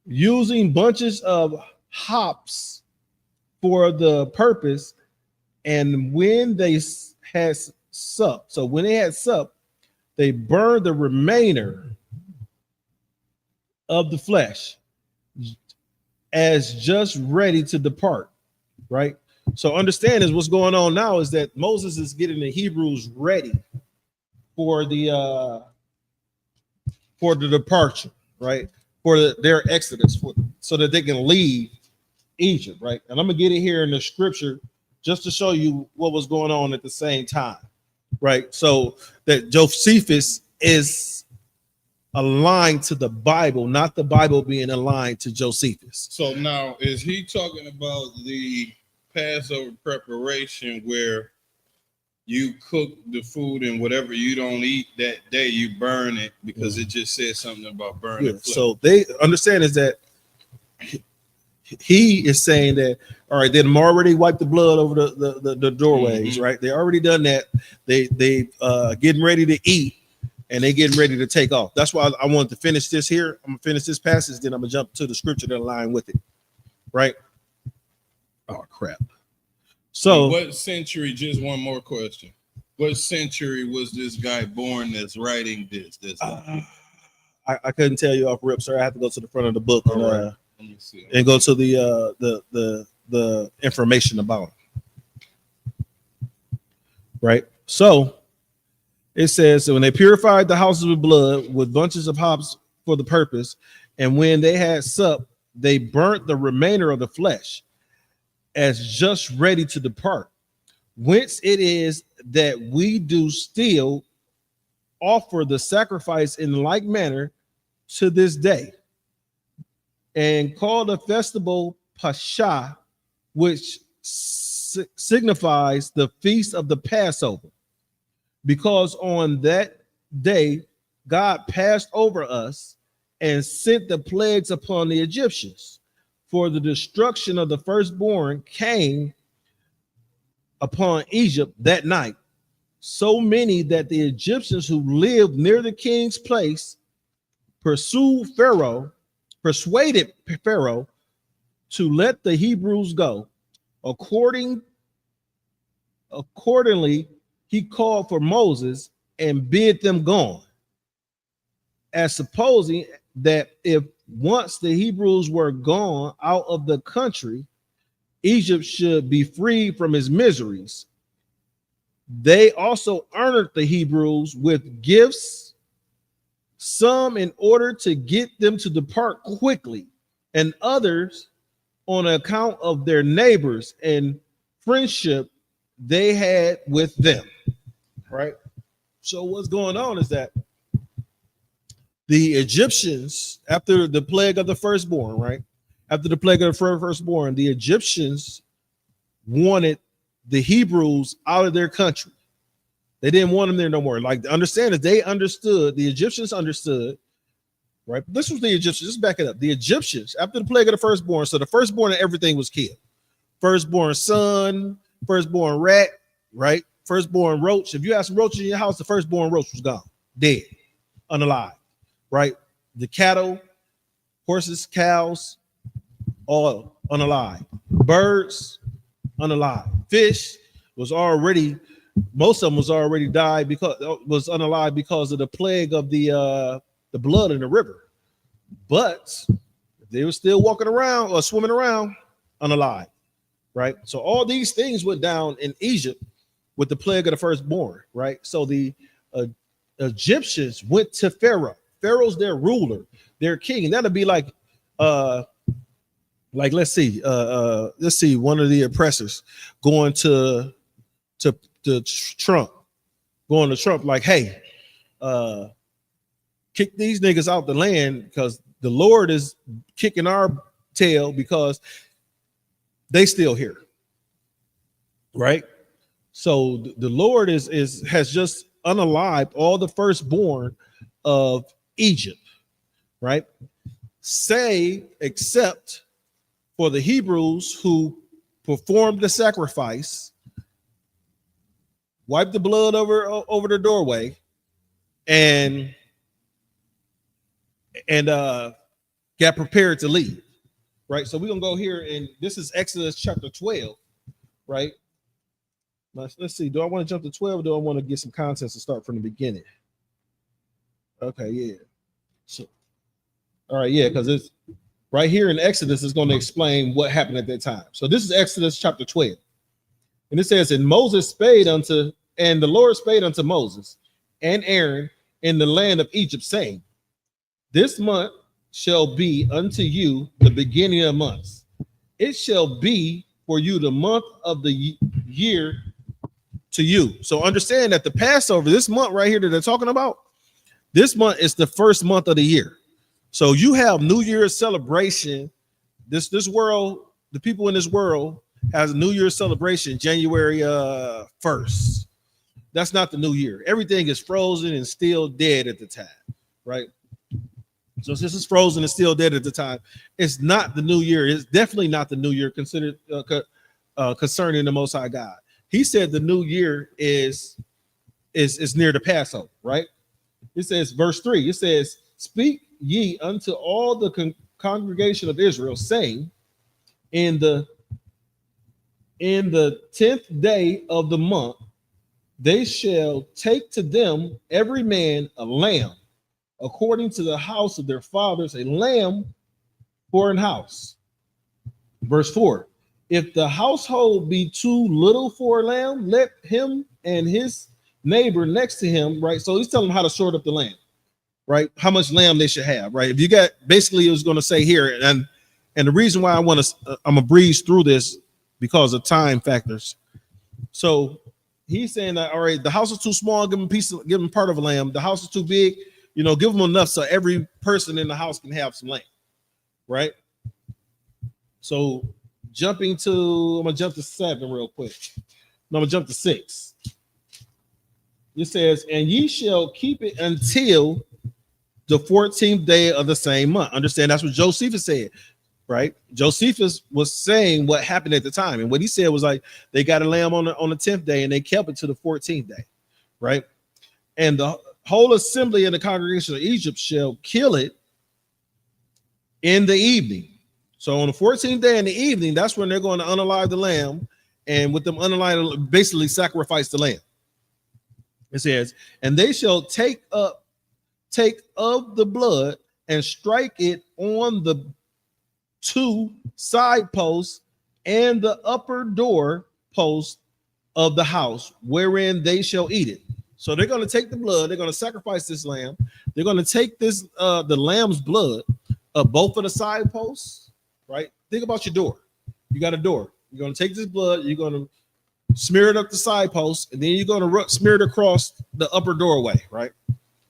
K: using bunches of hops for the purpose. And when they had supped, they burned the remainder of the flesh as just ready to depart, right? So understand is what's going on now is that Moses is getting the Hebrews ready for the departure, right? For their exodus, so that they can leave Egypt, right? And I'm gonna get it here in the scripture just to show you what was going on at the same time, right? So that Josephus is aligned to the Bible, not the Bible being aligned to Josephus.
F: So now, is he talking about the Passover preparation where you cook the food and whatever you don't eat that day, you burn it because it just says something about burning?
K: Yeah, so they understand is that he is saying that, all right, they've already wiped the blood over the doorways, right? They already done that. They getting ready to eat. and they getting ready to take off. That's why I wanted to finish this here. I'm gonna finish this passage, then I'm gonna jump to the scripture that align with it. Right? Oh crap. So
F: what century? Just one more question. What century was this guy born that's writing this?
K: I couldn't tell you off rip, sir. I have to go to the front of the book and,
F: Let me see.
K: and go to the information about him. Right. So it says, so when they purified the houses with blood with bunches of hops for the purpose, and when they had supped, they burnt the remainder of the flesh as just ready to depart. Whence it is that we do still offer the sacrifice in like manner to this day, and call the festival Pascha, which signifies the feast of the Passover, because on that day God passed over us and sent the plagues upon the Egyptians, for the destruction of the firstborn came upon Egypt that night, so many that the Egyptians who lived near the king's place persuaded Pharaoh to let the Hebrews go. Accordingly, he called for Moses and bid them gone, as supposing that if once the Hebrews were gone out of the country, Egypt should be free from his miseries. They also honored the Hebrews with gifts, some in order to get them to depart quickly, and others on account of their neighbors and friendship they had with them. Right? So what's going on is that the Egyptians, after the plague of the firstborn, right? After the plague of the firstborn, the Egyptians wanted the Hebrews out of their country. They didn't want them there no more. Like, understand that they understood, the Egyptians understood, right? This was the Egyptians. Just back it up. The Egyptians, after the plague of the firstborn, so the firstborn and everything was killed. Firstborn son, firstborn rat, right? Firstborn roach. If you have some roaches in your house, the firstborn roach was gone, dead, unalive, right? The cattle, horses, cows, all unalive. Birds, unalive. Fish was already, most of them was already died because was unalive because of the plague of the blood in the river. But they were still walking around or swimming around unalive, right? So all these things went down in Egypt with the plague of the firstborn, right? So the Egyptians went to Pharaoh. Pharaoh's their ruler, their king. That'd be like let's see, one of the oppressors going to Trump, like, hey, kick these niggas out the land because the Lord is kicking our tail because they still here, right? So the Lord has just unalived all the firstborn of Egypt, right? Say except for the Hebrews who performed the sacrifice, wiped the blood over the doorway, and got prepared to leave, right? So we're gonna go here, and this is Exodus chapter 12, right? Let's see. Do I want to jump to 12 or do I want to get some context to start from the beginning? Okay, yeah. So, all right, yeah, because it's right here in Exodus is going to explain what happened at that time. So this is Exodus chapter 12. And it says, and the Lord spake unto Moses and Aaron in the land of Egypt, saying, this month shall be unto you the beginning of months. It shall be for you the month of the year to you. So understand that the Passover, this month right here that they're talking about, this month is the first month of the year. So you have New Year's celebration. This world, the people in this world has a New Year's celebration January 1st. That's not the new year. Everything is frozen and still dead at the time, right? So since it's frozen and still dead at the time, it's not the new year. It's definitely not the new year considered concerning the Most High God. He said the new year is near the Passover, right? It says, verse 3, it says, speak ye unto all the congregation of Israel, saying, in the 10th day of the month, they shall take to them every man a lamb, according to the house of their fathers, a lamb for an house. Verse 4, if the household be too little for a lamb, let him and his neighbor next to him, right? So he's telling them how to sort up the lamb, right? How much lamb they should have, right? If you got, basically it was going to say here, and the reason why I'm gonna breeze through this because of time factors. So he's saying that, all right, the house is too small, give them part of a lamb. The house is too big, give them enough so every person in the house can have some lamb, right? So I'm gonna jump to 7 real quick. No, I'm gonna jump to 6. It says, and ye shall keep it until the 14th day of the same month. Understand, that's what Josephus said, right? Josephus was saying what happened at the time. And what he said was like, they got a lamb on the 10th day and they kept it to the 14th day, right? And the whole assembly in the congregation of Egypt shall kill it in the evening. So on the 14th day in the evening, that's when they're going to unalive the lamb, and with them unalive, basically sacrifice the lamb. It says, and they shall take of the blood and strike it on the 2 side posts and the upper door post of the house, wherein they shall eat it. So they're going to take the blood, they're going to sacrifice this lamb, they're going to take this the lamb's blood of both of the side posts. Right? Think about your door. You got a door. You're going to take this blood, you're going to smear it up the side post, and then you're going to smear it across the upper doorway, right?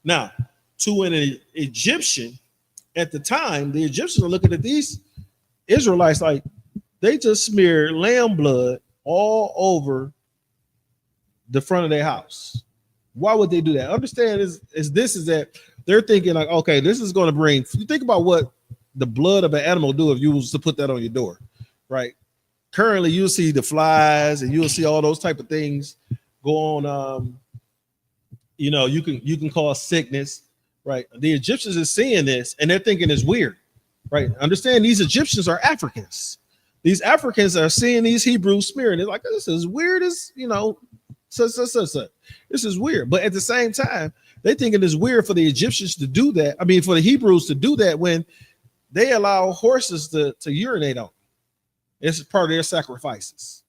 K: Now, to an Egyptian at the time, the Egyptians are looking at these Israelites like they just smeared lamb blood all over the front of their house. Why would they do that? Understand is that they're thinking like, okay, this is going to bring, you think about what the blood of an animal do if you was to put that on your door, right? Currently, you'll see the flies and you'll see all those type of things go on. You can cause sickness, right? The Egyptians are seeing this and they're thinking it's weird, right? Understand these Egyptians are Africans. These Africans are seeing these Hebrews smearing. They're like, this is weird as, This is weird. But at the same time, they thinking it's weird for the Egyptians to do that. I mean, for the Hebrews to do that when they allow horses to urinate on. It's part of their sacrifices,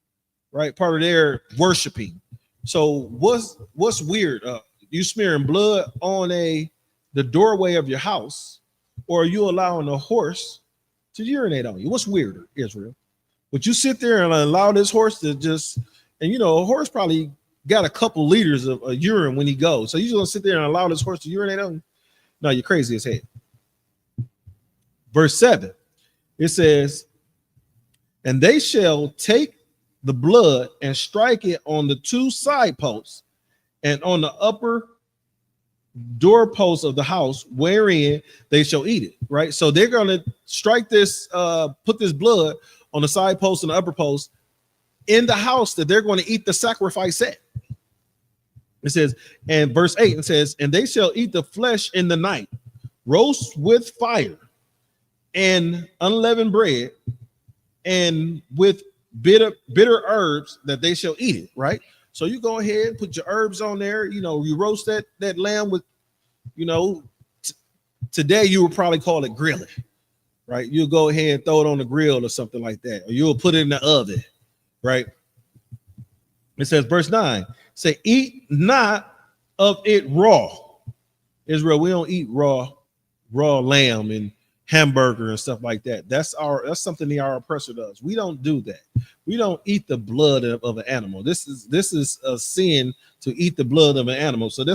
K: right? Part of their worshiping. So what's weird? You smearing blood on the doorway of your house, or are you allowing a horse to urinate on you? What's weirder, Israel? Would you sit there and allow this horse to just, and a horse probably got a couple liters of urine when he goes. So you just gonna sit there and allow this horse to urinate on you? No, you're crazy as hell. Verse 7, it says, and they shall take the blood and strike it on the 2 side posts and on the upper doorposts of the house, wherein they shall eat it. Right. So they're going to strike this, put this blood on the side post and the upper post in the house that they're going to eat the sacrifice at. It says, and verse 8, it says, and they shall eat the flesh in the night, roast with fire and unleavened bread, and with bitter herbs that they shall eat it, right? So you go ahead and put your herbs on there, you roast that lamb with, today you would probably call it grilling, right? You'll go ahead and throw it on the grill or something like that, or you'll put it in the oven, right? It says, verse 9, say, eat not of it raw. Israel, we don't eat raw lamb and hamburger and stuff like that. That's something our oppressor does. We don't do that. We don't eat the blood of an animal. This is a sin to eat the blood of an animal. So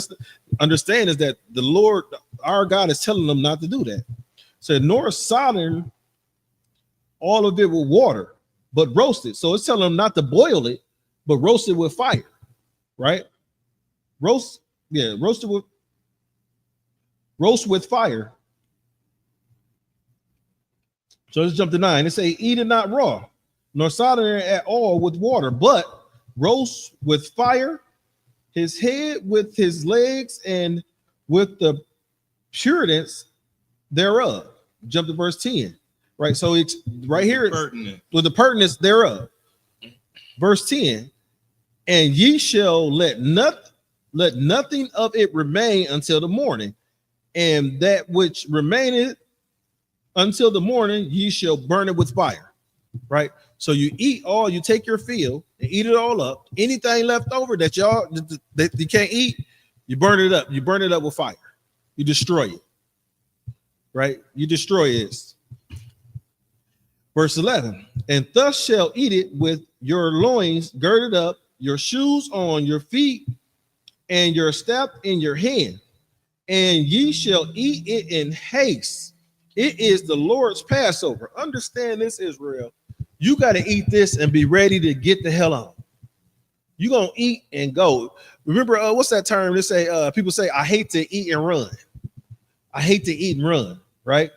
K: understand is that the Lord, our God, is telling them not to do that. So nor sodden all of it with water, but roast it. So it's telling them not to boil it, but roast it with fire, right? Roast with fire. So let's jump to 9. It say, eat it not raw, nor sodden it at all with water, but roast with fire his head with his legs, and with the pureness thereof. Jump to verse 10, right? So it's right here with the pertinence thereof. Verse 10, and ye shall let nothing of it remain until the morning, and that which remaineth until the morning ye shall burn it with fire. Right? So you take your field and eat it all up. Anything left over that you can't eat, you burn it up. You burn it up with fire. You destroy it. Right? You destroy it. Verse 11, and thus shall eat it with your loins girded up, your shoes on your feet, and your staff in your hand, and ye shall eat it in haste. It is the Lord's Passover. Understand this, Israel. You got to eat this and be ready to get the hell on. You're going to eat and go. Remember, what's that term? They say, people say, I hate to eat and run. I hate to eat and run, right?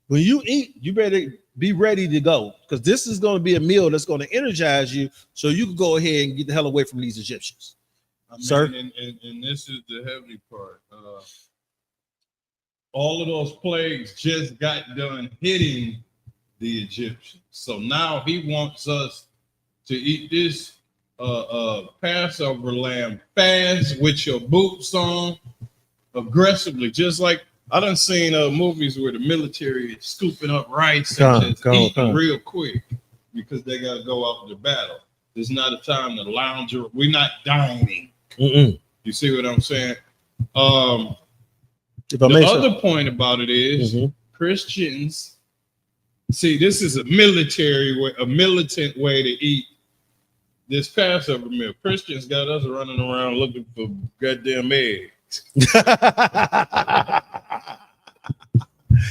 K: When you eat, you better be ready to go, because this is going to be a meal that's going to energize you so you can go ahead and get the hell away from these Egyptians. Sir?
F: And this is the heavy part. All of those plagues just got done hitting the Egyptians. So now he wants us to eat this Passover lamb fast with your boots on, aggressively, just like I done seen movies where the military is scooping up rice and just eating real quick because they got to go out to battle. It's not a time to lounge. We're not dining. You see what I'm saying? The other point about it is Christians. See, this is a military way, a militant way to eat this Passover meal. Christians got us running around looking for goddamn eggs.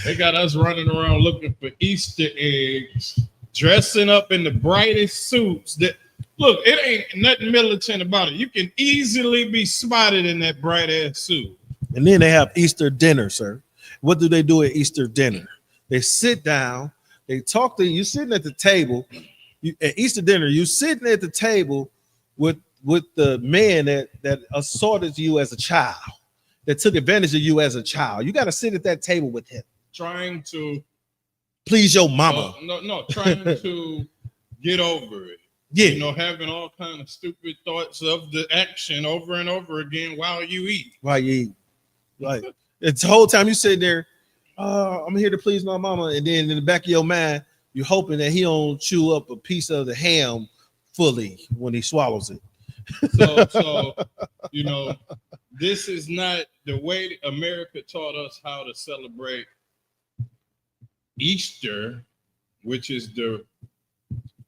F: They got us running around looking for Easter eggs, dressing up in the brightest suits. That look, it ain't nothing militant about it. You can easily be spotted in that bright ass suit.
K: And then they have Easter dinner, sir. What do they do at Easter dinner? They sit down, they talk to you. You're sitting at the table. At Easter dinner, you sitting at the table with the man that assaulted you as a child, that took advantage of you as a child. You got to sit at that table with him,
F: trying to
K: please your mama.
F: Trying to get over it.
K: Yeah,
F: you know, having all kind of stupid thoughts of the action over and over again while you eat.
K: Like it's the whole time you sit there. I'm here to please my mama, and then in the back of your mind, you're hoping that he don't chew up a piece of the ham fully when he swallows it.
F: So you know, this is not the way America taught us how to celebrate Easter, which is the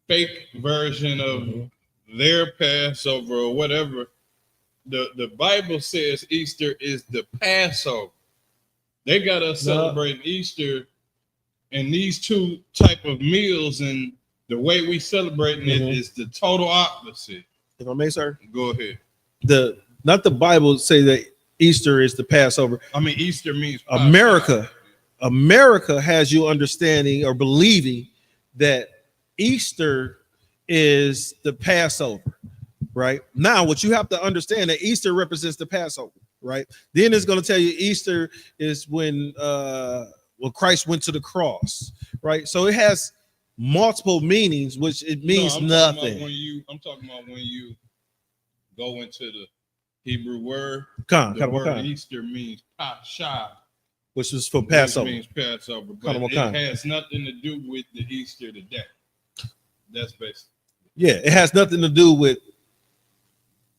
F: fake version of their Passover or whatever. The Bible says Easter is the Passover. They got us celebrating Easter and these two type of meals, and the way we celebrating it is the total opposite.
K: If I may, sir,
F: go ahead.
K: Not the Bible say that Easter is the Passover.
F: I mean, Easter means
K: America. America has you understanding or believing that Easter is the Passover, right? Now, what you have to understand that Easter represents the Passover, right? Then it's going to tell you Easter is when Christ went to the cross, right? So it has multiple meanings, which it means nothing.
F: I'm talking about when you go into the Hebrew word.
K: The
F: word Easter means Pascha,
K: which is for Passover.
F: Which means Passover, but it has nothing to do with the Easter today. That's basically.
K: Yeah, it has nothing to do with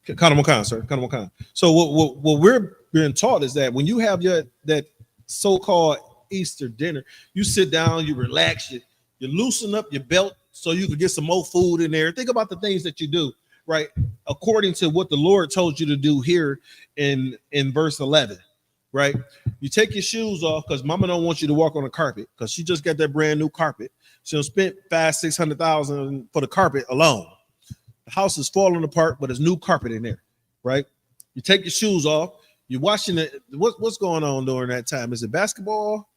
K: sir. So what we're being taught is that when you have that so-called Easter dinner, you sit down, you relax, you loosen up your belt so you can get some more food in there. Think about the things that you do, right? According to what the Lord told you to do here in verse 11, right? You take your shoes off because mama don't want you to walk on the carpet because she just got that brand new carpet. She'll spend $500,000-$600,000 for the carpet alone. The house is falling apart, but there's new carpet in there, right? You take your shoes off. You're watching it. What's going on during that time? Is it basketball?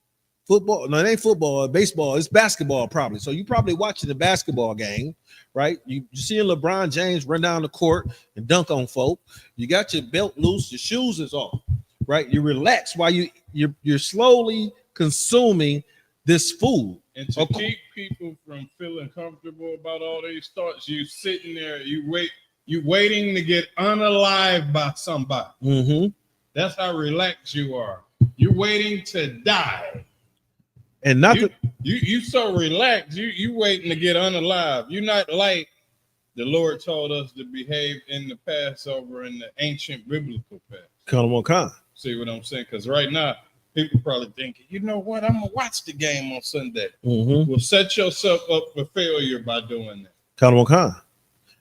K: Football? No, it ain't football. Baseball. It's basketball probably. So you probably watching the basketball game, right? You seeing LeBron James run down the court and dunk on folk. You got your belt loose. Your shoes is off, right? You relax while you're slowly consuming this food.
F: And to keep people from feeling comfortable about all these thoughts, you sitting there, you waiting to get unalived by somebody.
K: Mm-hmm.
F: That's how relaxed you are. You're waiting to die.
K: And not
F: you so relaxed, you waiting to get unalive. You're not like the Lord told us to behave in the Passover in the ancient biblical past.
K: Come on, come.
F: See what I'm saying? Because right now, people probably thinking, you know what, I'm gonna watch the game on Sunday.
K: Mm-hmm.
F: Well, set yourself up for failure by doing that.
K: Come on, come.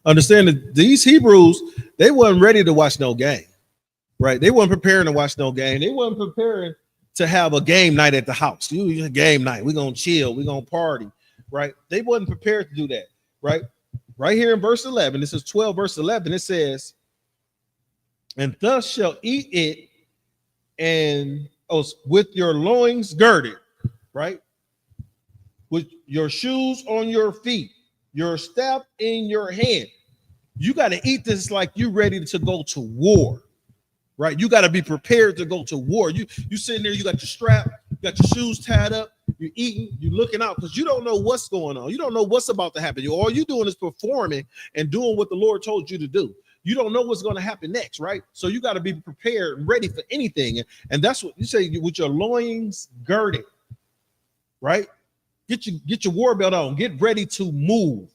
K: Understand that these Hebrews, they wasn't ready to watch no game, right? They weren't preparing to watch no game. They weren't preparing to have a game night at the house. You game night. We're gonna chill. We're gonna party, right? They wasn't prepared to do that, right? Right here in verse 11, this is 12, verse 11. It says, "And thus shall eat it, and with your loins girded," right? With your shoes on your feet, your staff in your hand. You got to eat this like you're ready to go to war, right? You got to be prepared to go to war. You sitting there, you got your strap, you got your shoes tied up, you're eating, you're looking out because you don't know what's going on. You don't know what's about to happen. All you're doing is performing and doing what the Lord told you to do. You don't know what's going to happen next, right? So you got to be prepared and ready for anything. And that's what you say, with your loins girded, right? Get your war belt on. Get ready to move,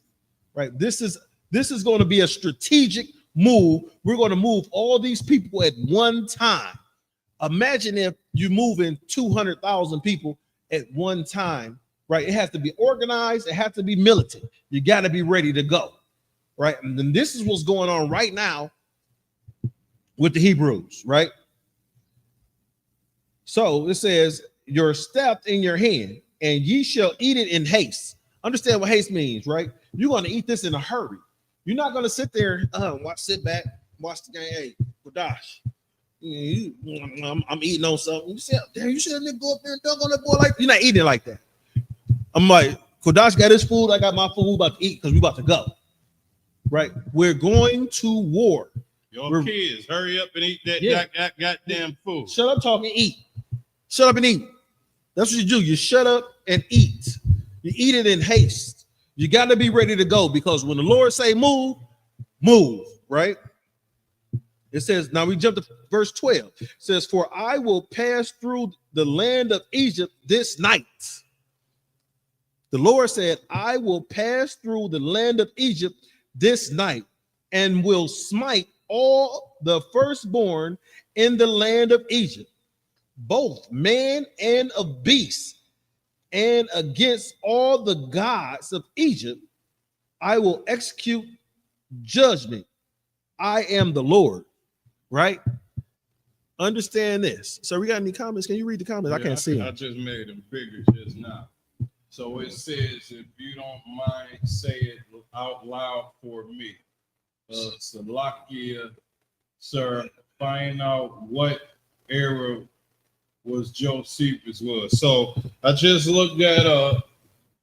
K: right? This is going to be a strategic move. We're going to move all these people at one time. Imagine if you're moving 200,000 people at one time, right? It has to be organized. It has to be militant. You got to be ready to go, right? And then this is what's going on right now with the Hebrews, right? So it says, your staff in your hand, and ye shall eat it in haste. Understand what haste means, right? You're going to eat this in a hurry. You're not going to sit there, sit back, watch the game. Hey, Godash, I'm eating on something. You say, damn, you shouldn't go up there and dunk on that boy like. You're not eating like that. I'm like, Kodash got his food. I got my food. We're about to eat because we're about to go. Right? We're going to war.
F: Kids, hurry up and eat that goddamn food.
K: Shut up, talk and eat. Shut up and eat. That's what you do. You shut up and eat. You eat it in haste. You got to be ready to go because when the Lord say move, move, right? It says, now we jump to verse 12. It says, for I will pass through the land of Egypt this night. The Lord said, I will pass through the land of Egypt this night and will smite all the firstborn in the land of Egypt, both man and of beast, and against all the gods of Egypt, I will execute judgment. I am the Lord. Right? Understand this. So we got any comments? Can you read the comments?
F: Yeah,
K: I can't see them.
F: I just made them bigger just now. So it says, if you don't mind, say it out loud for me. Salakia, sir, find out what era was Josephus was. So I just looked at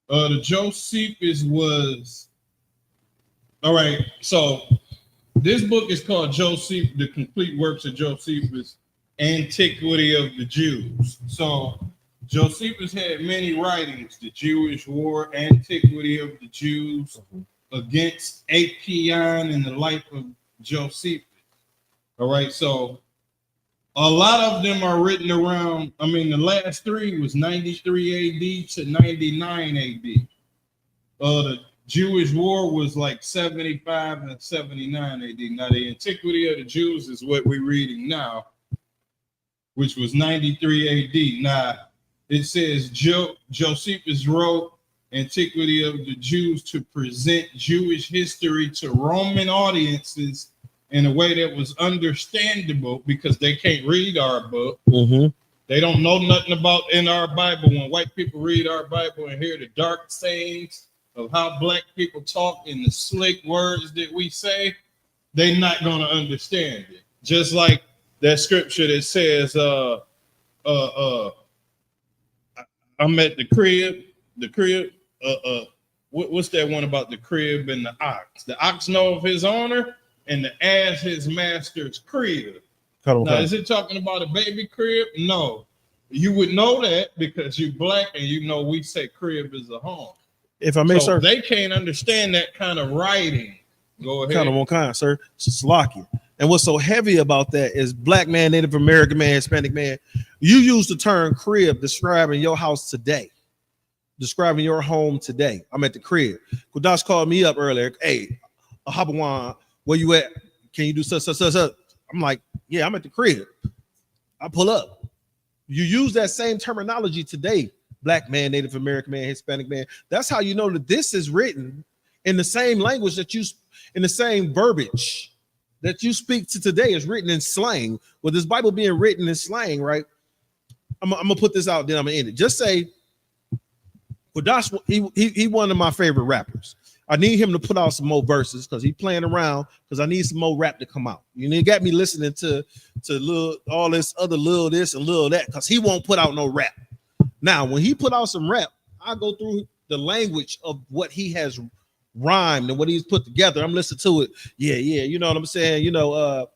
F: the Josephus was, all right, so this book is called Joseph, The Complete Works of Josephus, Antiquity of the Jews. So Josephus had many writings, the Jewish War, Antiquity of the Jews, Against Apion, and the Life of Josephus. All right, so a lot of them are written around, the last three was 93 AD to 99 AD. The Jewish War was like 75 and 79 AD. Now, the Antiquity of the Jews is what we're reading now, which was 93 AD. Now, it says Josephus wrote Antiquity of the Jews to present Jewish history to Roman audiences in a way that was understandable because they can't read our book.
K: Mm-hmm.
F: They don't know nothing about in our Bible. When white people read our Bible and hear the dark sayings of how black people talk and the slick words that we say, they're not going to understand it. Just like that scripture that says, I'm at the crib, what's that one about the crib and the ox? The ox know of his owner and the ass his master's crib. Now, is it talking about a baby crib? No. You would know that because you black and you know we say crib is a home.
K: If I may, sir.
F: They can't understand that kind of writing. Go ahead.
K: Kind of one kind, sir. Slocky. And what's so heavy about that is black man, Native American man, Hispanic man. You use the term crib describing your house today, describing your home today. I'm at the crib. Kudash called me up earlier. Hey, Ahabawan, where you at? Can you do such? I'm like, yeah, I'm at the crib. I pull up. You use that same terminology today, black man, Native American man, Hispanic man. That's how you know that this is written in the same language that you, in the same verbiage that you speak to today is written in slang. With this Bible being written in slang, right? I'm gonna put this out, then I'm gonna end it. Just say, Kudash, he one of my favorite rappers. I need him to put out some more verses because he's playing around because I need some more rap to come out. You know, he got me listening to little, all this other little this and little that because he won't put out no rap. Now, when he put out some rap, I go through the language of what he has rhymed and what he's put together. I'm listening to it. Yeah, you know what I'm saying? You know,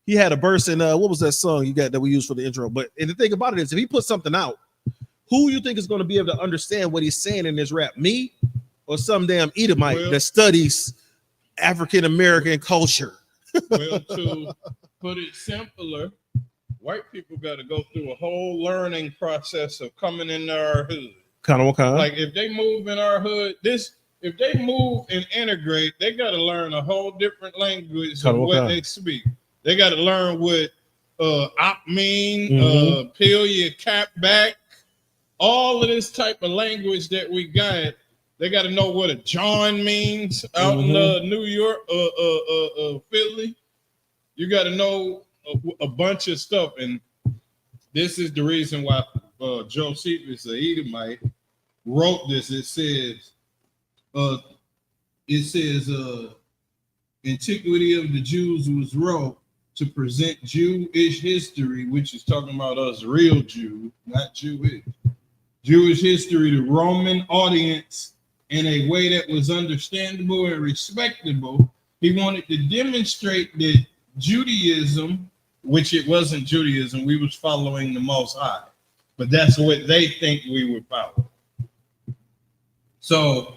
K: he had a verse in what was that song you got that we used for the intro? But and the thing about it is if he puts something out, who you think is going to be able to understand what he's saying in this rap? Me? Or some damn Edomite that studies African American culture.
F: Well, to put it simpler, white people got to go through a whole learning process of coming in our hood.
K: Kind of what kind?
F: Like if they move in our hood, if they move and integrate, they got to learn a whole different language of what they speak. They got to learn what op mean, peel your cap back, all of this type of language that we got. They got to know what a John means out in New York, Philly. You got to know a bunch of stuff, and this is the reason why Josephus, the Edomite, wrote this. It says, Antiquity of the Jews was wrote to present Jewish history, which is talking about us real Jews, not Jewish. Jewish history to Roman audience in a way that was understandable and respectable. He wanted to demonstrate that Judaism, which it wasn't Judaism, we was following the Most High, but that's what they think we would follow. So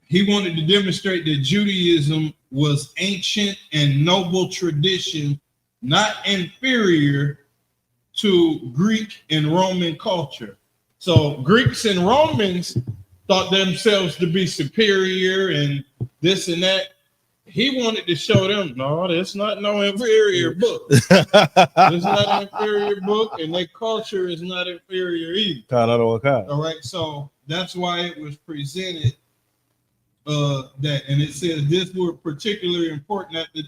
F: he wanted to demonstrate that Judaism was ancient and noble tradition, not inferior to Greek and Roman culture. So Greeks and Romans thought themselves to be superior and this and that. He wanted to show them, no, that's not no inferior book. It's not an inferior book, and their culture is not inferior either. All right, so that's why it was presented that, and it says this was particularly important after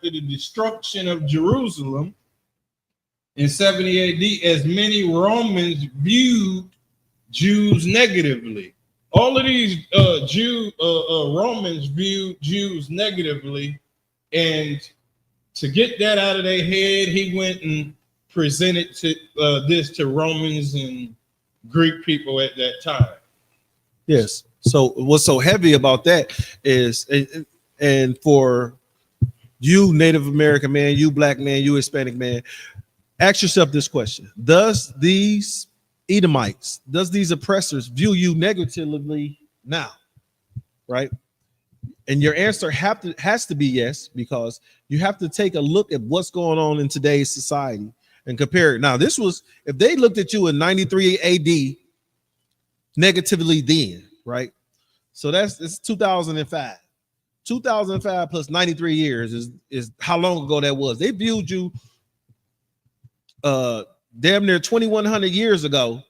F: the destruction of Jerusalem in 70 AD, as many Romans viewed Jews negatively. All of these Romans viewed Jews negatively, and to get that out of their head, he went and presented this to Romans and Greek people at that time.
K: Yes. So what's so heavy about that is, and for you Native American man, you black man, you Hispanic man, ask yourself this question: does these Edomites, does these oppressors view you negatively now? Right? And your answer has to be yes, because you have to take a look at what's going on in today's society and compare it. Now, this was, if they looked at you in 93 AD negatively then, right? So it's 2005. 2005 plus 93 years is how long ago that was. They viewed you damn near 2100 years ago.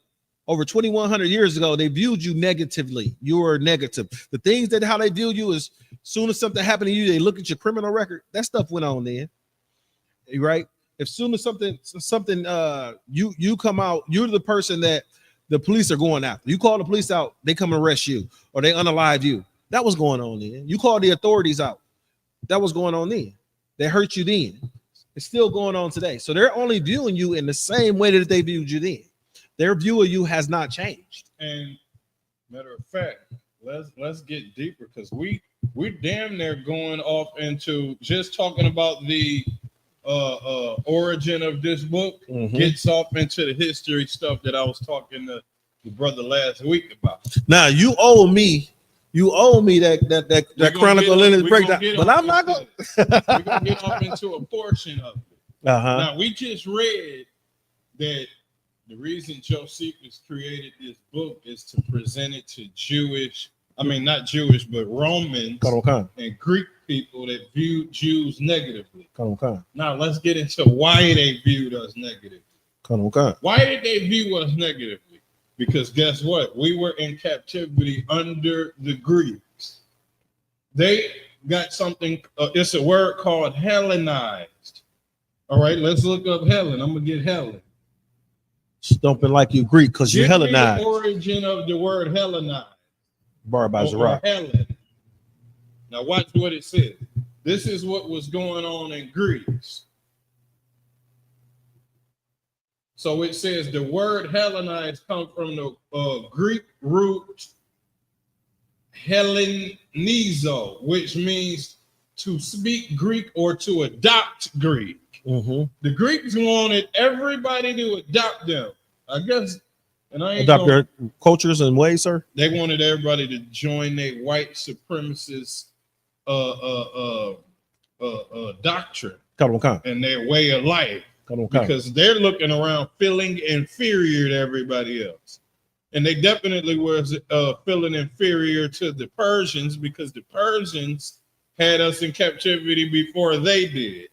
K: Over 2100 years ago, they viewed you negatively. You were negative. The things that how they view you is, soon as something happened to you, they look at your criminal record. That stuff went on then, right? As soon as something you come out, you're the person that the police are going after. You call the police out, they come and arrest you, or they unalive you. That was going on then. You call the authorities out. That was going on then. They hurt you then. It's still going on today. So they're only viewing you in the same way that they viewed you then. Their view of you has not changed.
F: And matter of fact, let's get deeper, because we we're damn near going off into just talking about the origin of this book. Gets off into the history stuff that I was talking to the brother last week about.
K: Now you owe me that Chronicle Lineage breakdown, but I'm not going.
F: We're gonna get off into a portion of it. Now we just read that the reason Josephus created this book is to present it to not Jewish, but Romans and Greek people that viewed Jews negatively. Now let's get into why they viewed us negatively. Why did they view us negatively? Because guess what? We were in captivity under the Greeks. They got something, it's a word called Hellenized. All right, let's look up Helen. I'm going to get Helen.
K: Stomping like you Greek because you're Hellenized.
F: The origin of the word Hellenized.
K: Bar by Zerah.
F: Helen. Now watch what it says. This is what was going on in Greece. So it says the word Hellenized comes from the Greek root Hellenizo, which means to speak Greek or to adopt Greek. The Greeks wanted everybody to adopt them. I guess, and I ain't
K: adopt their cultures and ways, sir.
F: They wanted everybody to join their white supremacist doctrine and their way of life. Because they're looking around feeling inferior to everybody else. And they definitely was feeling inferior to the Persians because the Persians had us in captivity before they did.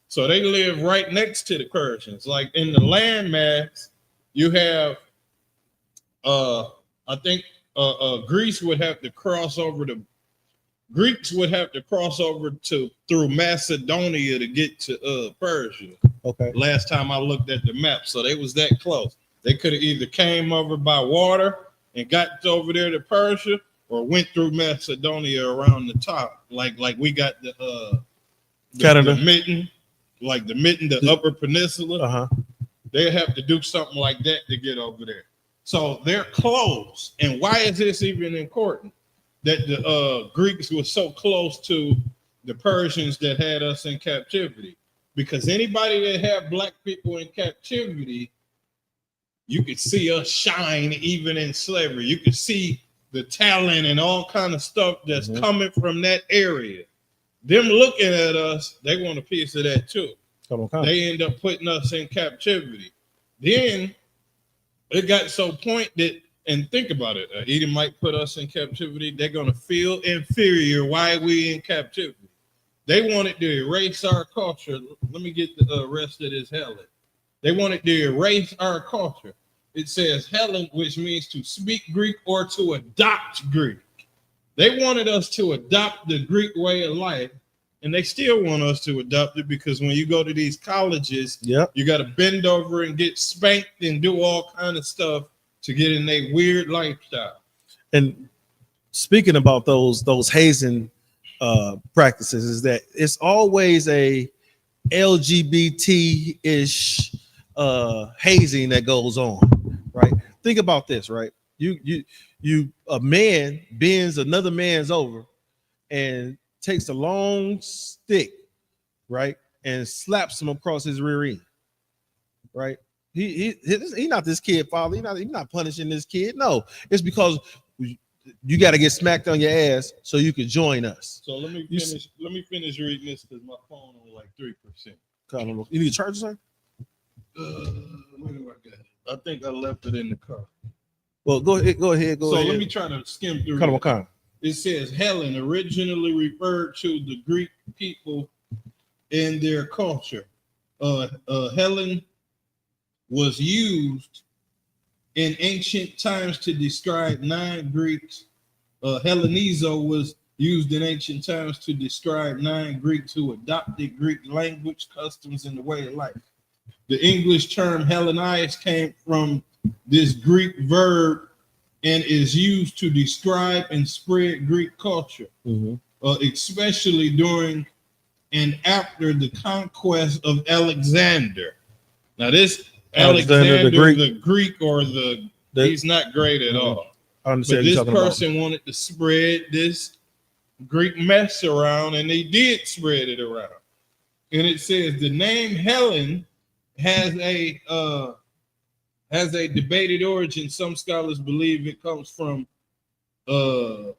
F: So they live right next to the Persians. Like in the landmass, you have, I think Greece would have to cross over Greeks would have to cross over through Macedonia to get to Persia.
K: Okay.
F: Last time I looked at the map, so they was that close. They could have either came over by water and got over there to Persia, or went through Macedonia around the top, like we got the
K: Canada,
F: the mitten, the Upper Peninsula. They have to do something like that to get over there. So they're close. And why is this even important? That the Greeks were so close to the Persians that had us in captivity. Because anybody that had black people in captivity, you could see us shine even in slavery. You could see the talent and all kind of stuff that's coming from that area. Them looking at us, they want a piece of that too. They end up putting us in captivity. Then it got so point that, and think about it, Edom might put us in captivity. They're going to feel inferior. Why we in captivity? They wanted to erase our culture. Let me get the rest of this Helen. They wanted to erase our culture. It says Helen, which means to speak Greek or to adopt Greek. They wanted us to adopt the Greek way of life, and they still want us to adopt it because when you go to these colleges, you got to bend over and get spanked and do all kind of stuff to get in a weird lifestyle. And
K: speaking about those hazing practices, is that it's always a LGBT-ish hazing that goes on, right? Think about this, right? You a man bends another man's over and takes a long stick, right, and slaps him across his rear end, right? He not this kid, father. He's not punishing this kid. No, it's because you got to get smacked on your ass so you can join us.
F: So let me finish reading this because my phone on like 3%.
K: You need a charger, sir?
F: Where do I got it? I think I left it in the car.
K: Well, go ahead. So
F: let me try to skim through it. It says Helen originally referred to the Greek people in their culture. Helen was used in ancient times to describe non-Greeks. Hellenizo was used in ancient times to describe non-Greeks who adopted Greek language, customs, and the way of life. The English term Hellenized came from this Greek verb and is used to describe and spread Greek culture, especially during and after the conquest of Alexander. Now, this Alexander the Greek or he's not great at all.
K: I understand.
F: But this person wanted to spread this Greek mess around, and they did spread it around. And it says the name Helen has a debated origin. Some scholars believe it comes from the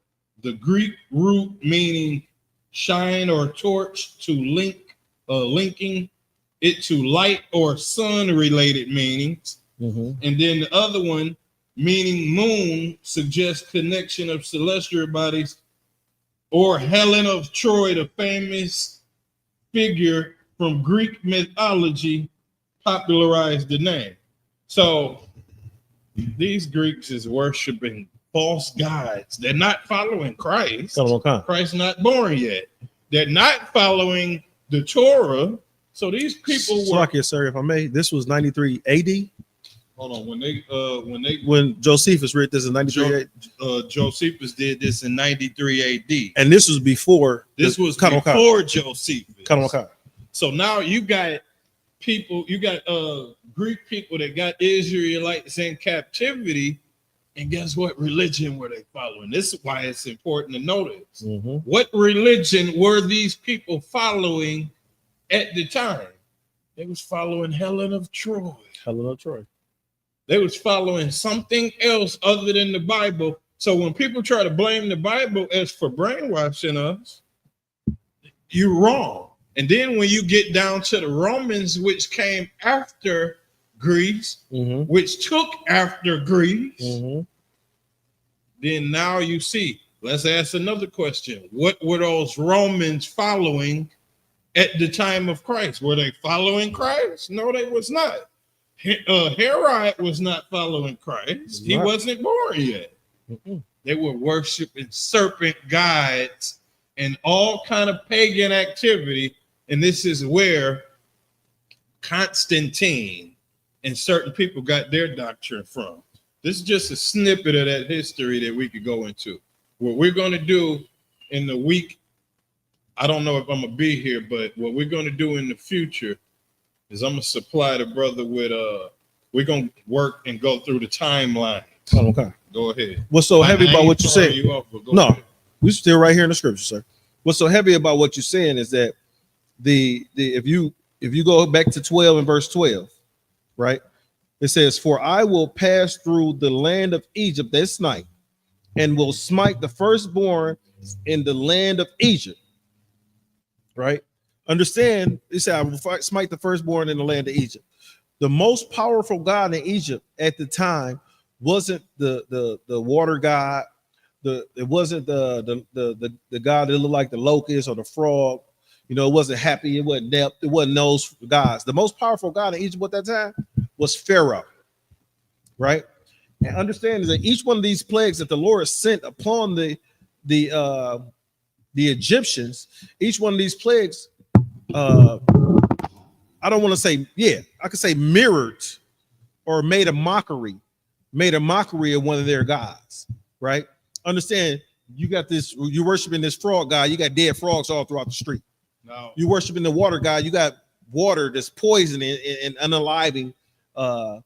F: Greek root meaning shine or torch, to link, linking it to light or sun related meanings. And then the other one, meaning moon, suggests connection of celestial bodies, or Helen of Troy, the famous figure from Greek mythology, popularized the name. So these Greeks is worshiping false gods. They're not following Christ. Christ's not born yet. They're not following the Torah. So these people were.
K: Sir, if I may, this was 93 AD.
F: Hold on,
K: when Josephus read this in 93 AD.
F: Josephus did this in 93 AD.
K: And this was before.
F: This was before Josephus. So now you got people, you got Greek people that got Israelites in captivity, and guess what religion were they following? This is why it's important to notice. What religion were these people following at the time? They was following Helen of Troy. They was following something else other than the Bible. So when people try to blame the Bible as for brainwashing us, you're wrong. And then when you get down to the Romans, which came after Greece, which took after Greece, then now you see. Let's ask another question. What were those Romans following at the time of Christ? Were they following Christ? No, they was not. Herod was not following Christ. He wasn't born yet. They were worshiping serpent gods and all kind of pagan activity. And this is where Constantine and certain people got their doctrine from. This is just a snippet of that history that we could go into. What we're going to do in the week, I don't know if I'm going to be here, but what we're going to do in the future is I'm going to supply the brother with, we're going to work and go through the timeline.
K: Okay.
F: Go ahead.
K: What's so heavy about what you're saying?
F: No,
K: we're still right here in the scripture, sir. What's so heavy about what you're saying is that if you go back to 12 and verse 12, right? It says, "For I will pass through the land of Egypt this night, and will smite the firstborn in the land of Egypt." Right? Understand, he said, "I will smite the firstborn in the land of Egypt." The most powerful god in Egypt at the time wasn't the water god. It wasn't the god that looked like the locust or the frog. You know, it wasn't Happy. It wasn't Depth. It wasn't those gods. The most powerful god in Egypt at that time was Pharaoh, right? And understand that each one of these plagues that the Lord sent upon the Egyptians, each one of these plagues, I don't want to say, I could say mirrored or made a mockery of one of their gods, right? Understand, you got this, you're worshiping this frog god, you got dead frogs all throughout the street.
F: No.
K: You're worshiping the water god, you got water that's poisoning and unaliving and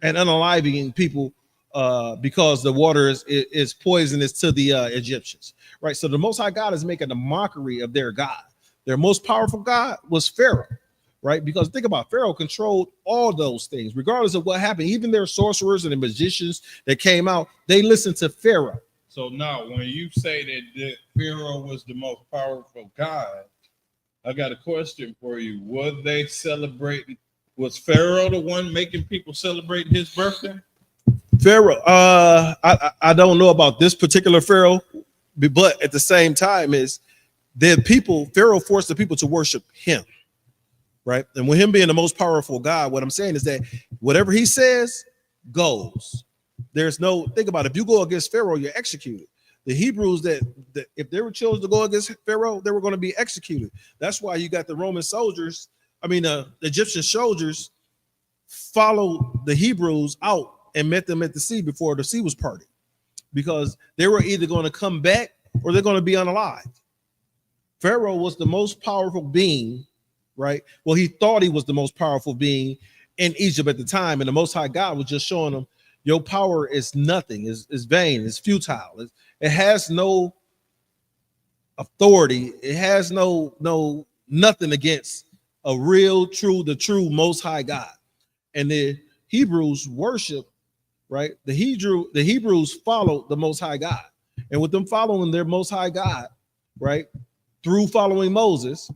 K: unaliving people because the water is poisonous to the Egyptians, right? So the Most High God is making a mockery of their God. Their most powerful God was Pharaoh, right? Because think about it, Pharaoh controlled all those things, regardless of what happened. Even their sorcerers and the magicians that came out, they listened to Pharaoh.
F: So now, when you say that Pharaoh was the most powerful God, I got a question for you. Was they celebrating? Was Pharaoh the one making people celebrate his birthday?
K: Pharaoh, I don't know about this particular Pharaoh, but at the same time, is the people, Pharaoh forced the people to worship him, right? And with him being the most powerful God, what I'm saying is that whatever he says goes. There's no, think about it, if you go against Pharaoh, you're executed. The Hebrews that if they were chosen to go against Pharaoh, they were going to be executed. That's why you got the Roman soldiers, the Egyptian soldiers followed the Hebrews out and met them at the sea before the sea was parted, because they were either going to come back or they're going to be unalived. Pharaoh was the most powerful being, right? Well, he thought he was the most powerful being in Egypt at the time, and the Most High God was just showing him, your power is nothing, is vain, it's futile, it has no authority. It has nothing against a real, the true Most High God. And the Hebrews worship, right? The Hebrews followed the Most High God, and with them following their Most High God, right, through following Moses,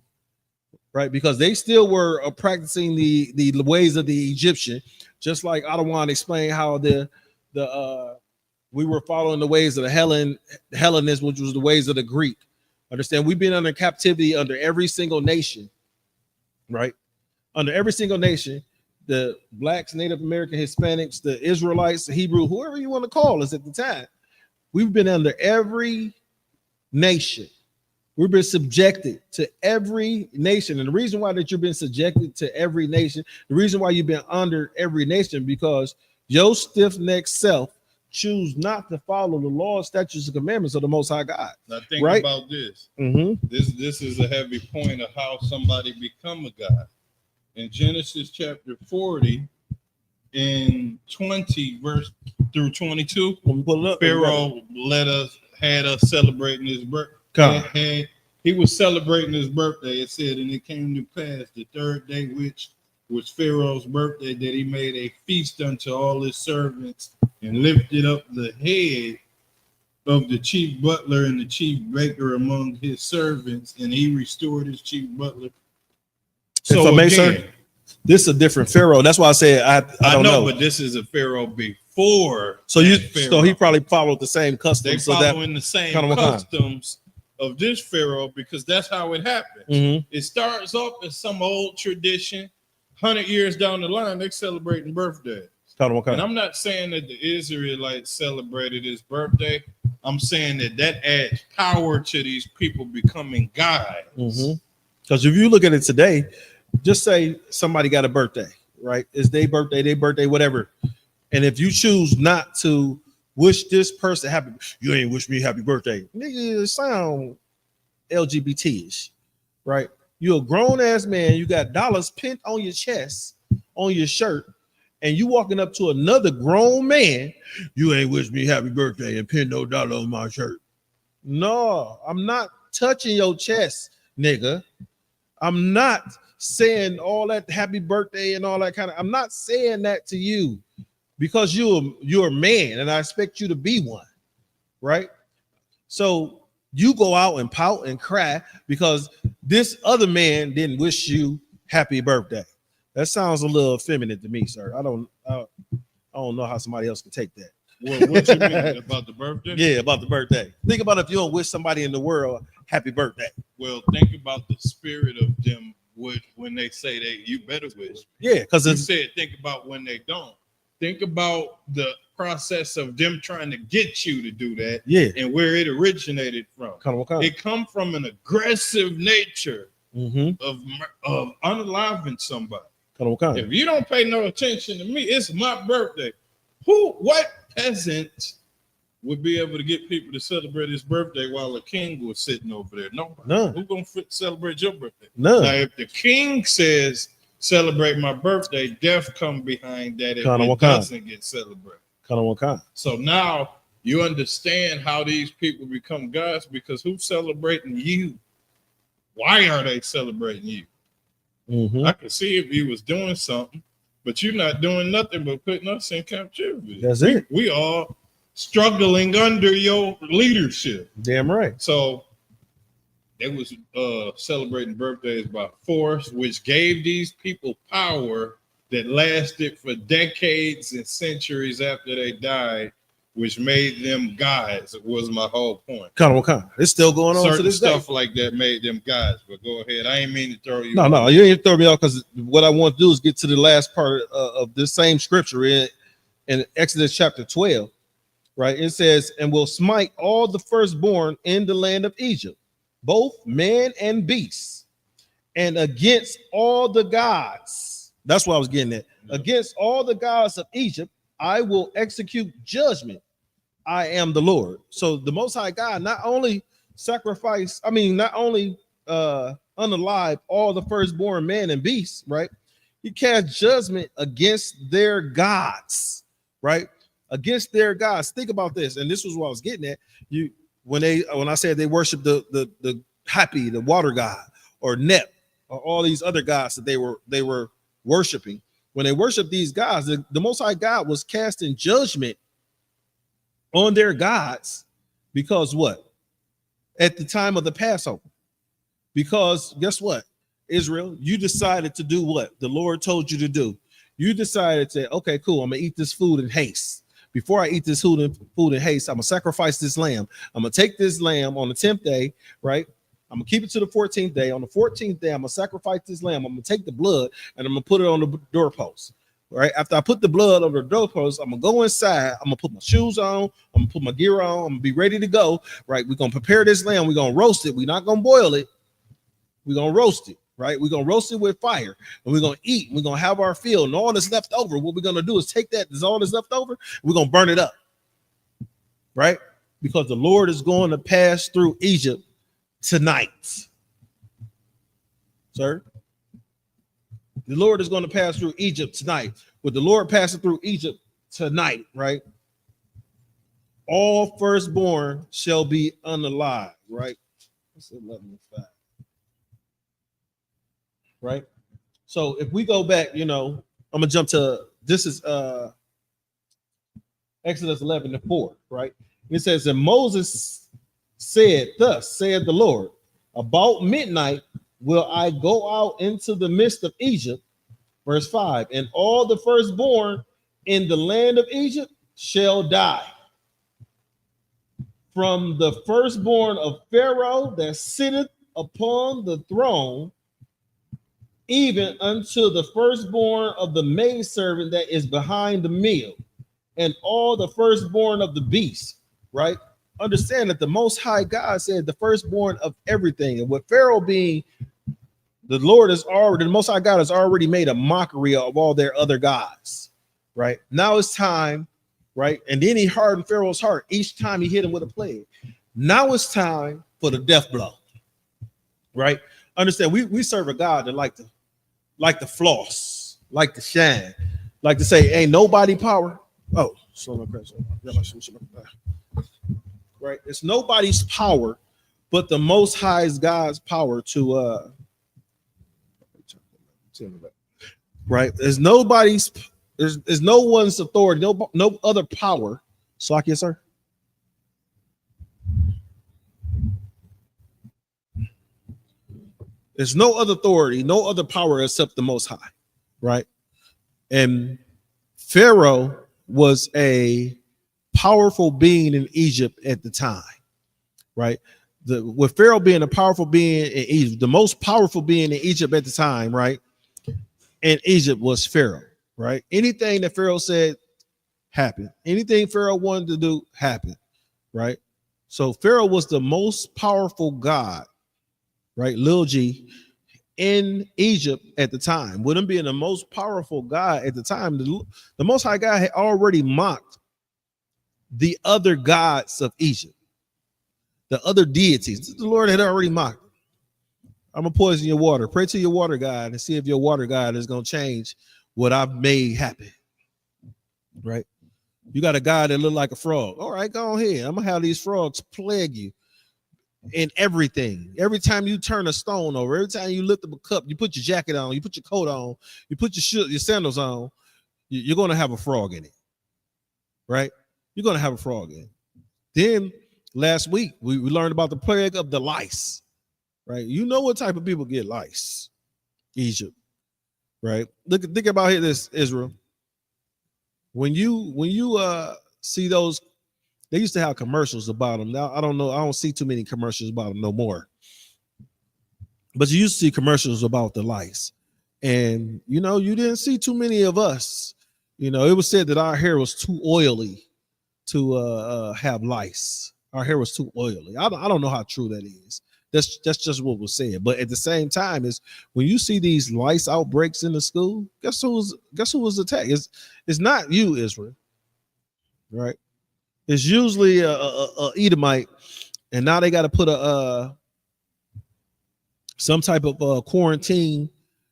K: right, because they still were practicing the ways of the Egyptian, just like Adawan explained how we were following the ways of the Hellenists, which was the ways of the Greek. Understand? We've been under captivity under every single nation, right? Under every single nation, the blacks, Native American, Hispanics, the Israelites, the Hebrew, whoever you want to call us at the time, we've been under every nation. We've been subjected to every nation. And the reason why that you've been subjected to every nation, the reason why you've been under every nation, because your stiff-necked self choose not to follow the law, statutes, and commandments of the Most High God.
F: Now think
K: right?
F: about this.
K: Mm-hmm.
F: This is a heavy point of how somebody become a God. In Genesis chapter 40, in 20 verse through 22, Pharaoh had us celebrating his birthday. He was celebrating his birthday. It said, and it came to pass the third day, which was Pharaoh's birthday, that he made a feast unto all his servants and lifted up the head of the chief butler and the chief baker among his servants, and he restored his chief butler.
K: So again, this is a different Pharaoh. That's why I said I don't know,
F: but this is a Pharaoh before.
K: So he probably followed the same customs.
F: They following the same customs of this Pharaoh, because that's how it happens.
K: Mm-hmm.
F: It starts off as some old tradition. 100 years down the line, they're celebrating birthdays. And I'm not saying that the Israelites celebrated his birthday. I'm saying that adds power to these people becoming gods.
K: Mm-hmm. Because if you look at it today, just say somebody got a birthday, right? It's their birthday, whatever. And if you choose not to wish this person happy, you ain't wish me happy birthday. Nigga, it sound LGBT-ish, right? You're a grown ass man. You got dollars pinned on your chest, on your shirt, and you walking up to another grown man. You ain't wish me happy birthday and pin no dollar on my shirt. No, I'm not touching your chest, nigga. I'm not saying all that happy birthday and all that kind of. I'm not saying that to you because you're a man and I expect you to be one, right? So you go out and pout and cry because this other man didn't wish you happy birthday. That sounds a little effeminate to me, sir. I don't know how somebody else can take that.
F: What you mean about the birthday?
K: Yeah, about the birthday. Think about if you don't wish somebody in the world happy birthday.
F: Well, think about the spirit of them when they say that you better wish.
K: Yeah, because
F: you said think about when they don't. Think about the process of them trying to get you to do that.
K: Yeah,
F: and where it originated from. It come from an aggressive nature of unaliving somebody. If you don't pay no attention to me, it's my birthday. What peasant would be able to get people to celebrate his birthday while a king was sitting over there? Nobody.
K: None.
F: Who's gonna celebrate your birthday?
K: None.
F: Now, if the king says celebrate my birthday, death come behind that if it doesn't get celebrated. So now you understand how these people become gods, because who's celebrating you? Why are they celebrating you? I can see if you was doing something, but you're not doing nothing but putting us in captivity.
K: That's it.
F: We all struggling under your leadership.
K: Damn right.
F: So they was celebrating birthdays by force, which gave these people power that lasted for decades and centuries after they died, which made them gods. It was my whole point.
K: It's still going on.
F: Certain
K: to this
F: stuff
K: day.
F: Like that made them gods. But go ahead. I ain't mean to throw you.
K: No, you ain't throw me off, because what I want to do is get to the last part of this same scripture in Exodus chapter 12. Right? It says, and will smite all the firstborn in the land of Egypt, both man and beast, and against all the gods. That's what I was getting at. Yeah. Against all the gods of Egypt, I will execute judgment. I am the Lord. So the Most High God not only unalive all the firstborn man and beast, right? He cast judgment against their gods, right? Against their gods. Think about this, and this was what I was getting at. when I said they worship the Happy, the water god, or Nep, or all these other gods that they were worshiping. When they worshiped these gods, the Most High God was casting judgment on their gods because what? At the time of the Passover. Because guess what? Israel, you decided to do what the Lord told you to do. You decided to, okay, cool, I'm gonna eat this food in haste. Before I eat this food in haste, I'm gonna sacrifice this lamb. I'm gonna take this lamb on the 10th day, right? I'm gonna keep it to the 14th day. On the 14th day, I'm gonna sacrifice this lamb. I'm gonna take the blood and I'm gonna put it on the doorpost. Right after I put the blood on the doorpost, I'm gonna go inside. I'm gonna put my shoes on. I'm gonna put my gear on. I'm gonna be ready to go. Right, we're gonna prepare this lamb. We're gonna roast it. We're not gonna boil it. We're gonna roast it. Right, we're gonna roast it with fire, and we're gonna eat. We're gonna have our fill, and all that's left over. What we're gonna do is take that. There's all that's left over. We're gonna burn it up. Right, because the Lord is going to pass through Egypt tonight, sir. The Lord is going to pass through Egypt tonight. With the Lord passing through Egypt tonight, right? All firstborn shall be unalive, right? That's 11:5. Right? So if we go back, I'm gonna jump to this is Exodus 11:4, right? It says, and Moses said, thus said the Lord, about midnight will I go out into the midst of Egypt, verse 5, and all the firstborn in the land of Egypt shall die. From the firstborn of Pharaoh that sitteth upon the throne, even unto the firstborn of the maidservant that is behind the mill, and all the firstborn of the beast, right? Understand that the Most High God said the firstborn of everything. And with Pharaoh being the Most High God has already made a mockery of all their other gods, right? Now it's time, right? And then he hardened Pharaoh's heart each time he hit him with a plague. Now it's time for the death blow, right? Understand, we serve a God that like to floss, like to shine, like to say, ain't nobody power. Oh, right? It's nobody's power, but the Most High God's power to right? There's no one's authority, no other power. Slack, yes, sir. There's no other authority, no other power except the Most High, right? And Pharaoh was a powerful being in Egypt at the time, right? With Pharaoh being a powerful being in Egypt, the most powerful being in Egypt at the time, right? And Egypt was Pharaoh, right? Anything that Pharaoh said happened. Anything Pharaoh wanted to do happened, right? So Pharaoh was the most powerful god, right? Lil G in Egypt at the time. With him being the most powerful god at the time, the Most High God had already mocked the other gods of Egypt, the other deities. The Lord had already mocked. I'm gonna poison your water. Pray to your water god and see if your water god is gonna change what I've made happen. Right? You got a god that look like a frog. All right, go ahead. I'm gonna have these frogs plague you in everything. Every time you turn a stone over, every time you lift up a cup, you put your jacket on, you put your coat on, you put your sandals on, you're gonna have a frog in it. Right? You're gonna have a frog in it. Then last week we learned about the plague of the lice. Right, you know what type of people get lice? Egypt, right? Think about this, Israel. When you see those, they used to have commercials about them. Now I don't know, I don't see too many commercials about them no more. But you used to see commercials about the lice, and you didn't see too many of us. It was said that our hair was too oily to have lice. Our hair was too oily. I don't know how true that is. That's just what was said. But at the same time, is when you see these lice outbreaks in the school, guess who was attacked? It's not you, Israel, right? It's usually a Edomite, and now they got to put some type of quarantine,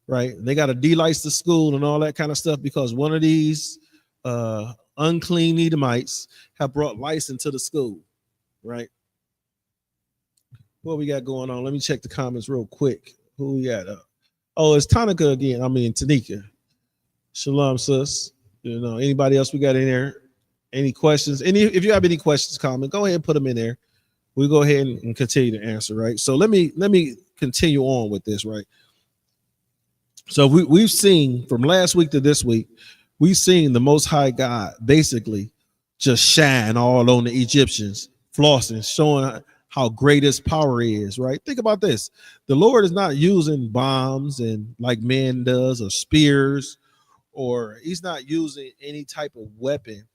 K: right? They got to de-lice the school and all that kind of stuff because one of these unclean Edomites have brought lice into the school, right? What we got going on? Let me check the comments real quick. Who we got? Oh, it's Tonica again. I mean, Tanika. Shalom, sis. You know, anybody else we got in there? Any questions? If you have any questions, comment, go ahead and put them in there. We'll go ahead and continue to answer, right? So let me continue on with this, right? So we've seen from last week to this week, we've seen the Most High God basically just shine all on the Egyptians, flossing, showing how great his power is, right? Think about this. The Lord is not using bombs and like man does, or spears, or he's not using any type of weapon,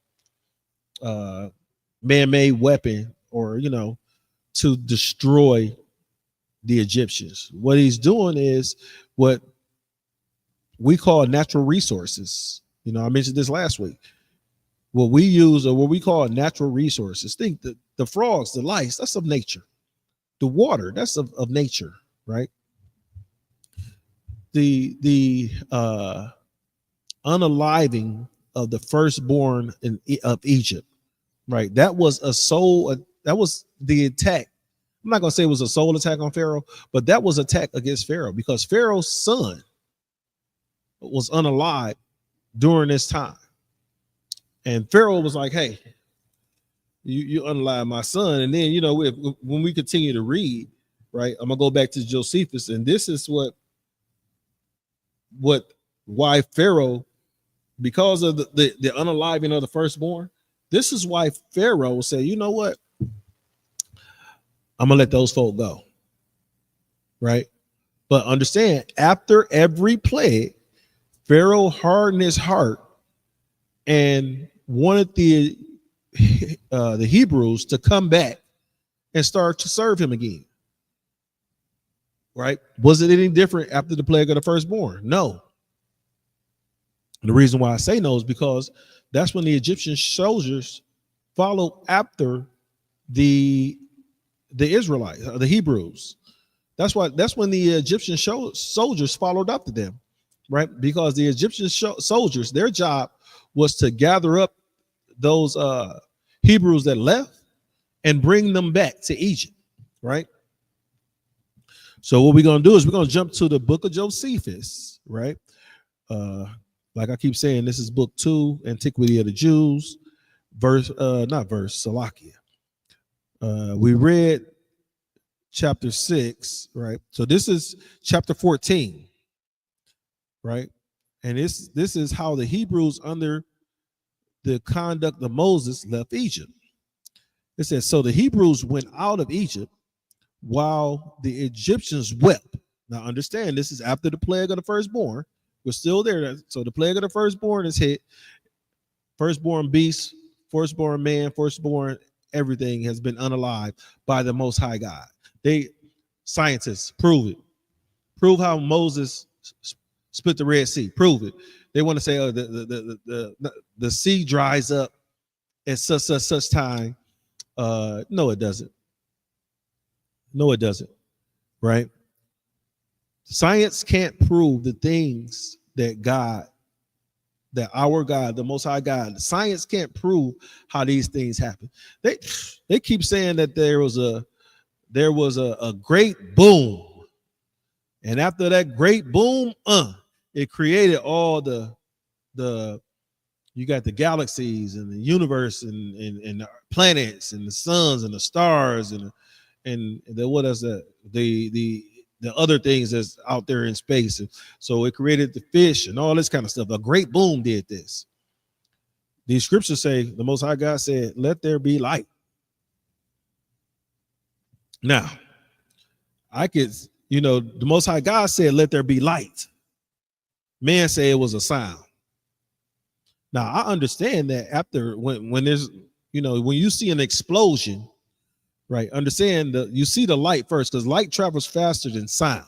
K: man-made weapon, or, you know, to destroy the Egyptians. What he's doing is what we call natural resources. You know, I mentioned this last week. What we use, or what we call natural resources. Think that the frogs, the lice, that's of nature. The water, that's of nature, right? The unaliving of the firstborn of Egypt, right? That was that was the attack. I'm not gonna say it was a soul attack on Pharaoh, but that was attack against Pharaoh, because Pharaoh's son was unalive during this time. And Pharaoh was like, hey, you unalive my son. And then, you know, when we continue to read, right, I'm gonna go back to Josephus, and this is why Pharaoh, because of the unaliving of the firstborn, this is why Pharaoh said, you know what, I'm gonna let those folk go, right? But understand, after every plague, Pharaoh hardened his heart and wanted the Hebrews to come back and start to serve him again, right? Was it any different after the plague of the firstborn? No. The reason why I say no is because that's when the Egyptian soldiers followed after the Israelites, the Hebrews. That's when the Egyptian soldiers followed after them, right? Because the Egyptian soldiers, their job was to gather up those Hebrews that left and bring them back to Egypt, right? So what we're going to do is we're going to jump to the book of Josephus, right? Like I keep saying, this is book 2, Antiquity of the Jews, Salakia. We read chapter 6, right? So this is chapter 14, right? And this is how the Hebrews, under the conduct of Moses, left Egypt. It says, so the Hebrews went out of Egypt while the Egyptians wept. Now understand, this is after the plague of the firstborn. We're still there. So the plague of the firstborn is hit. Firstborn beast, firstborn man, firstborn everything has been unalived by the Most High God. Scientists prove it. Prove how Moses split the Red Sea. Prove it. They want to say, oh, the sea dries up at such time. No, it doesn't. No, it doesn't. Right? Science can't prove the things that our God, the Most High God, science can't prove how these things happen. They keep saying that there was a great boom, and after that great boom, it created all the you got the galaxies and the universe and the planets and the suns and the stars and the what is that, the other things that's out there in space. And so it created the fish and all this kind of stuff. A great boom did this. These scriptures say the Most High God said, let there be light. Now, the Most High God said, let there be light. Man said it was a sound. Now, I understand that after when there's, when you see an explosion, right? Understand that you see the light first, because light travels faster than sound,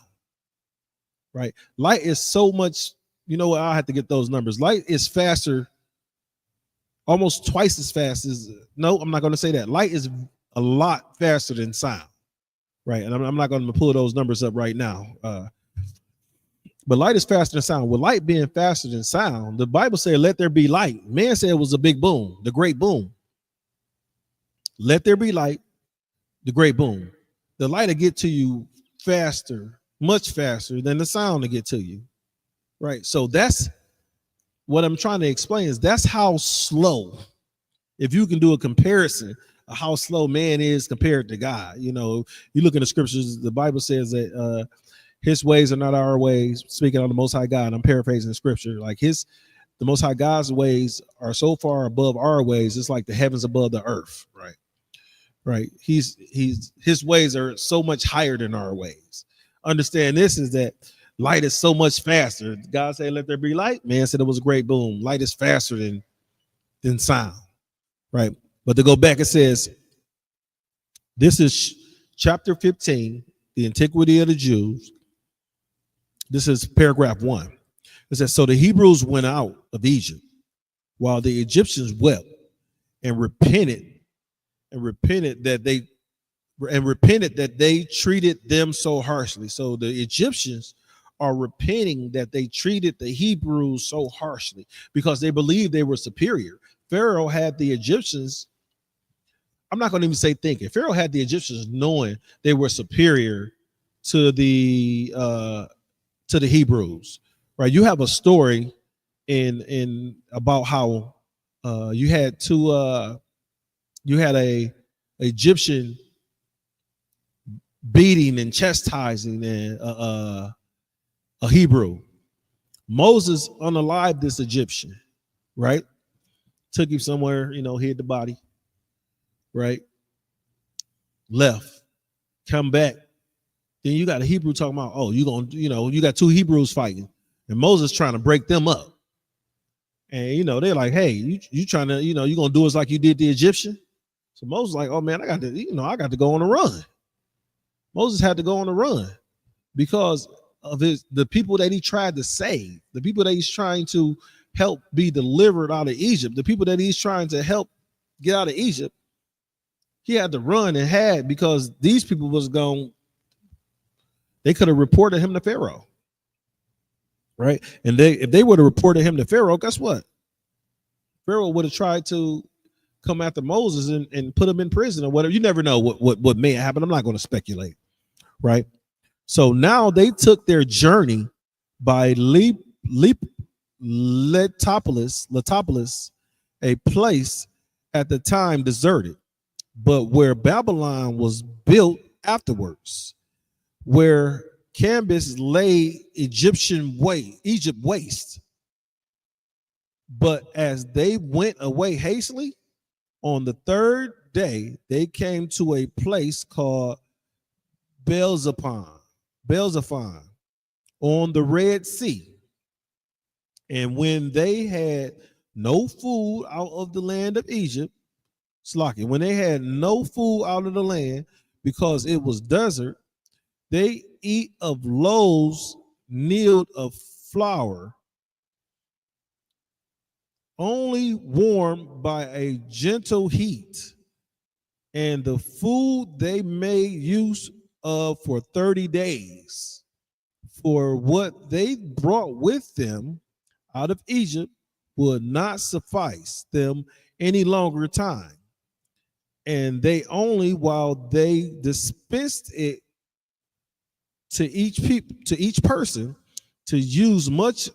K: right? Light is so much, I have to get those numbers. Light is faster, almost twice as fast as, no, I'm not going to say that. Light is a lot faster than sound, right? And I'm not going to pull those numbers up right now. But light is faster than sound. With light being faster than sound, the Bible said, let there be light. Man said it was a big boom, the great boom. Let there be light, the great boom. the light will get to you faster, much faster than the sound to get to you, right? So that's what I'm trying to explain is that's how slow, if you can do a comparison of how slow man is compared to God. You know, you look in the scriptures, the Bible says that his ways are not our ways, speaking on the Most High God. I'm paraphrasing the scripture. Like the Most High God's ways are so far above our ways, it's like the heavens above the earth, right? Right. His ways are so much higher than our ways. Understand this is that light is so much faster. God said, let there be light. Man said it was a great boom. Light is faster than sound. Right. But to go back, it says, this is chapter 15, the antiquity of the Jews. This is paragraph 1. It says, so the Hebrews went out of Egypt while the Egyptians wept and repented that they treated them so harshly. So the Egyptians are repenting that they treated the Hebrews so harshly because they believed they were superior. Pharaoh had the Egyptians, I'm not going to even say thinking. Pharaoh had the Egyptians knowing they were superior to the Hebrews, right? You have a story in about how you had a Egyptian beating and chastising and a Hebrew. Moses unalived this Egyptian, right? Took him somewhere, hid the body, right? Left, come back. Then you got a Hebrew talking about, oh, you got two Hebrews fighting, and Moses trying to break them up. And they're like, hey, you trying to, you gonna do us like you did the Egyptian? So Moses like, oh man, I got to go on a run. Moses had to go on a run because of the people that he tried to save, the people that he's trying to help be delivered out of Egypt, the people that he's trying to help get out of Egypt. He had to run and had because these people was gone. They could have reported him to Pharaoh, right? And if they would have reported him to Pharaoh, guess what? Pharaoh would have tried to come after Moses and put him in prison or whatever. You never know what may happen. I'm not going to speculate, right? So now they took their journey by Letopolis, a place at the time deserted, but where Babylon was built afterwards, where Candace lay Egypt waste. But as they went away hastily, on the third day, they came to a place called Belzephon on the Red Sea. And when they had no food out of the land of Egypt, when they had no food out of the land because it was desert, they eat of loaves kneaded of flour, only warmed by a gentle heat, and the food they made use of for 30 days. For what they brought with them out of Egypt would not suffice them any longer time. And they only, while they dispensed it to each person to use much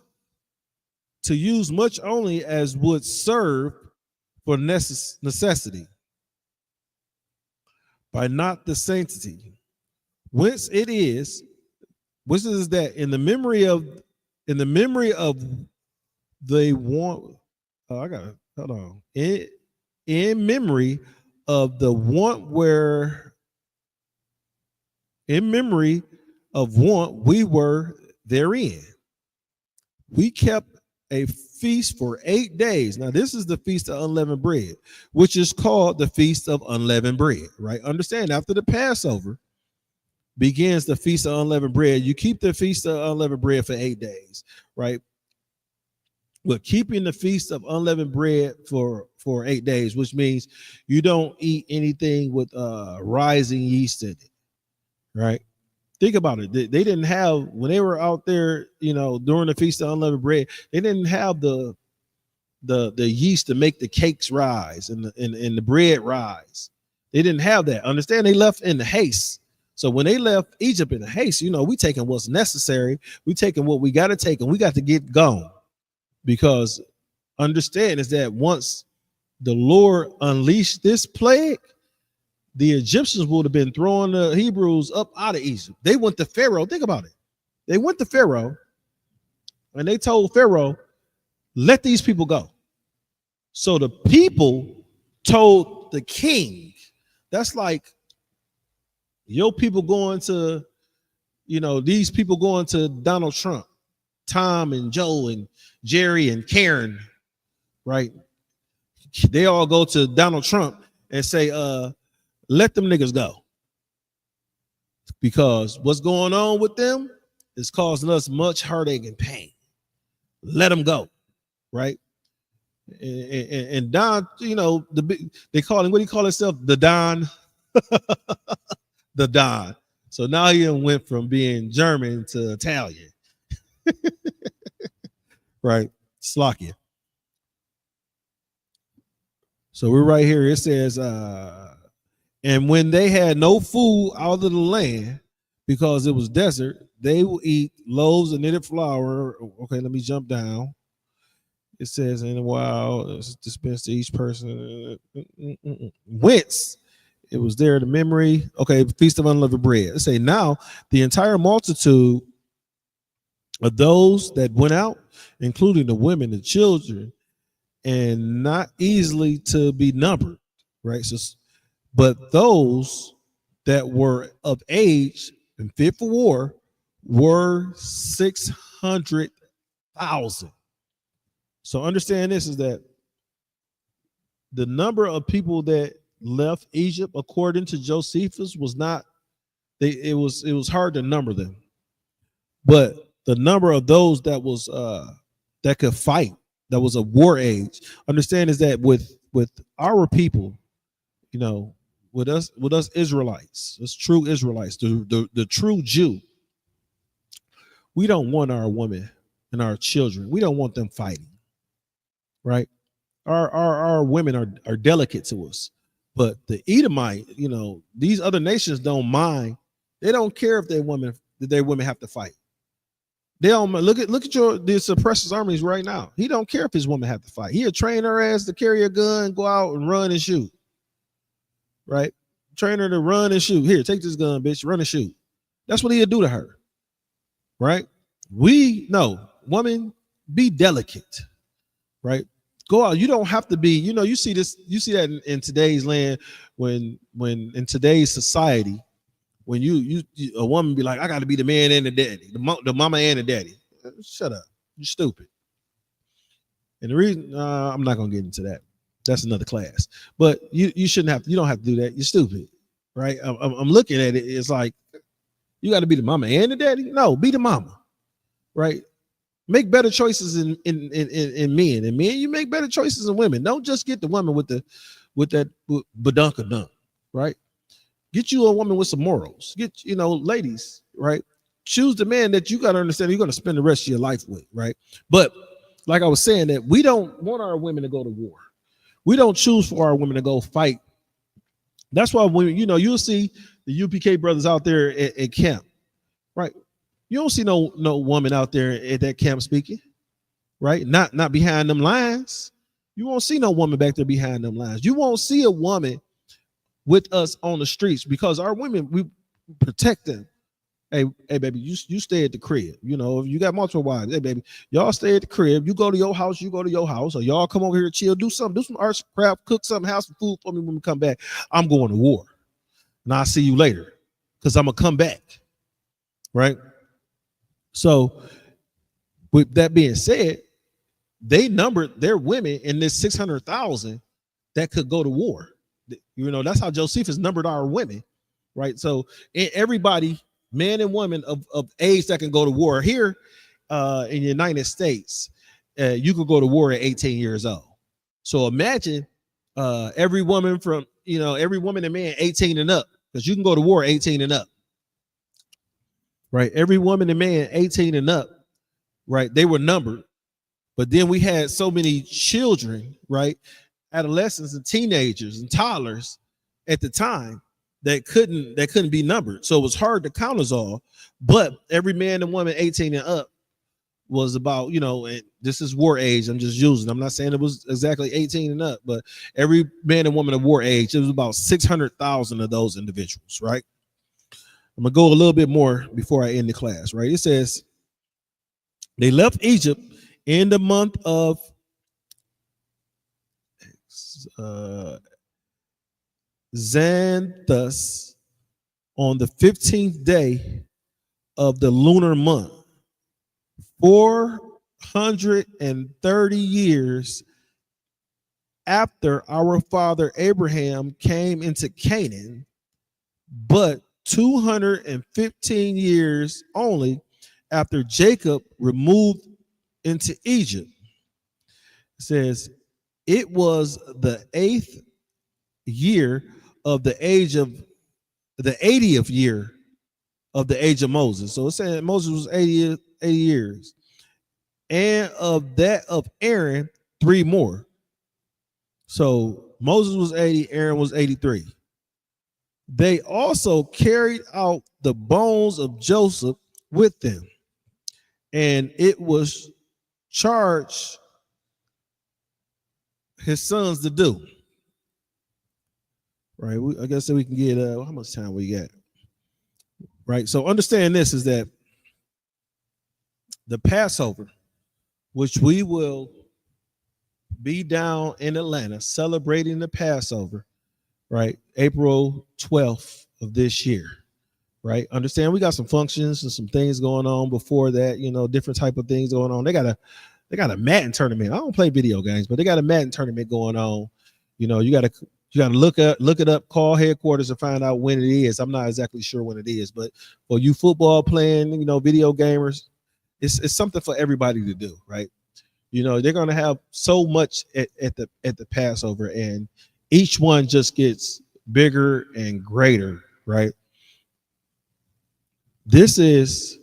K: only as would serve for necessity, by not the sanctity, whence is that in the memory of they want. I gotta hold on. In memory of the want where, in memory of want we were therein. We kept a feast for 8 days. Now, this is the Feast of Unleavened Bread, which is called the Feast of Unleavened Bread, right? Understand, after the Passover begins the Feast of Unleavened Bread. You keep the Feast of Unleavened Bread for 8 days, right? But keeping the Feast of Unleavened Bread for 8 days, which means you don't eat anything with rising yeast in it, right? Think about it. They didn't have, when they were out there, during the Feast of Unleavened Bread, they didn't have the yeast to make the cakes rise and the bread rise. They didn't have that. Understand? They left in the haste. So when they left Egypt in haste, we taking what's necessary. We taking what we got to take, and we got to get gone. Because understand is that once the Lord unleashed this plague, the Egyptians would have been throwing the Hebrews up out of Egypt. They went to Pharaoh. Think about it. They went to Pharaoh, and they told Pharaoh, let these people go. So the people told the king, that's like your people going to, these people going to Donald Trump, Tom and Joe and Jerry and Karen, right? They all go to Donald Trump and say, let them niggas go. Because what's going on with them is causing us much heartache and pain. Let them go, right? And Don, they call him, what do you call himself? The Don. The Don. So now he went from being German to Italian. Right? Slovakia. So we're right here. It says, and when they had no food out of the land because it was desert, they will eat loaves of knitted flour. Okay, let me jump down. It says, in a while, it's dispensed to each person. Whence it was there the memory. Okay, feast of unleavened bread. It say, now the entire multitude of those that went out, including the women, the children, and not easily to be numbered, right? So, but those that were of age and fit for war were 600,000. So understand this is that the number of people that left Egypt, according to Josephus, was not. It was hard to number them, but the number of those that was that could fight, that was a war age. Understand is that with our people, with us Israelites, us true Israelites, the true Jew, we don't want our women and our children. We don't want them fighting. Right, our women are delicate to us, but the Edomite, these other nations don't mind. They don't care if their women have to fight. They don't look at the suppressors armies right now. He don't care if his woman have to fight. He'll train her ass to carry a gun, go out and run and shoot. Right, train her to run and shoot. Here, take this gun, bitch, run and shoot. That's what he'll do to her. Right, we know, woman, be delicate. Right, go out. You don't have to be, you see this, you see that in today's land, when in today's society, when you a woman be like, I got to be the man and the daddy, the mama and the daddy. Shut up, you stupid. And the reason I'm not gonna get into that, that's another class. But you shouldn't have, you don't have to do that. You're stupid, right? I'm looking at it. It's like you got to be the mama and the daddy. No, be the mama, right? Make better choices in men, and men, you make better choices in women. Don't just get the woman with that badunkadunk, right? Get you a woman with some morals. Get, ladies, right? Choose the man that you got to understand you're going to spend the rest of your life with, right? But like I was saying, that we don't want our women to go to war. We don't choose for our women to go fight. That's why when you'll see the UPK brothers out there at camp, right? You don't see no woman out there at that camp speaking, right? Not behind them lines. You won't see no woman back there behind them lines. You won't see a woman with us on the streets, because our women, we protect them. Hey, baby, you stay at the crib. If you got multiple wives, hey, baby, y'all stay at the crib. You go to your house, or y'all come over here, chill, do some arts craft, cook something, have some food for me when we come back. I'm going to war, and I'll see you later, because I'm gonna come back, right? So, with that being said, they numbered their women in this 600,000 that could go to war. That's how Josephus numbered our women, right? So, everybody, man and woman of age that can go to war here in the United States, you could go to war at 18 years old. So imagine every woman and man 18 and up, because you can go to war 18 and up. Right, every woman and man 18 and up, right? They were numbered, but then we had so many children, right? Adolescents and teenagers and toddlers at the time that couldn't be numbered. So it was hard to count us all. But every man and woman 18 and up was about, and this is war age. I'm just using. I'm not saying it was exactly 18 and up, but every man and woman of war age, it was about 600,000 of those individuals, right? I'm gonna go a little bit more before I end the class, right? It says they left Egypt in the month of Xanthus on the 15th day of the lunar month, 430 years after our father Abraham came into Canaan, but 215 years only after Jacob removed into Egypt. It says it was the 8th year of the age of the 80th year of the age of Moses. So it's saying Moses was 80 years. And of that of Aaron, 3 more. So Moses was 80, Aaron was 83. They also carried out the bones of Joseph with them, and it was charged his sons to do. Right? I guess that we can get how much time we got. Right? So understand this is that the Passover, which we will be down in Atlanta celebrating the Passover, right? April 12th of this year, right? Understand we got some functions and some things going on before that, different type of things going on. They got a Madden tournament. I don't play video games, but they got a Madden tournament going on. You got to look it up, call headquarters and find out when it is. I'm not exactly sure when it is, but for you football playing, video gamers, it's something for everybody to do, right? They're going to have so much at the Passover, and each one just gets bigger and greater, right? This is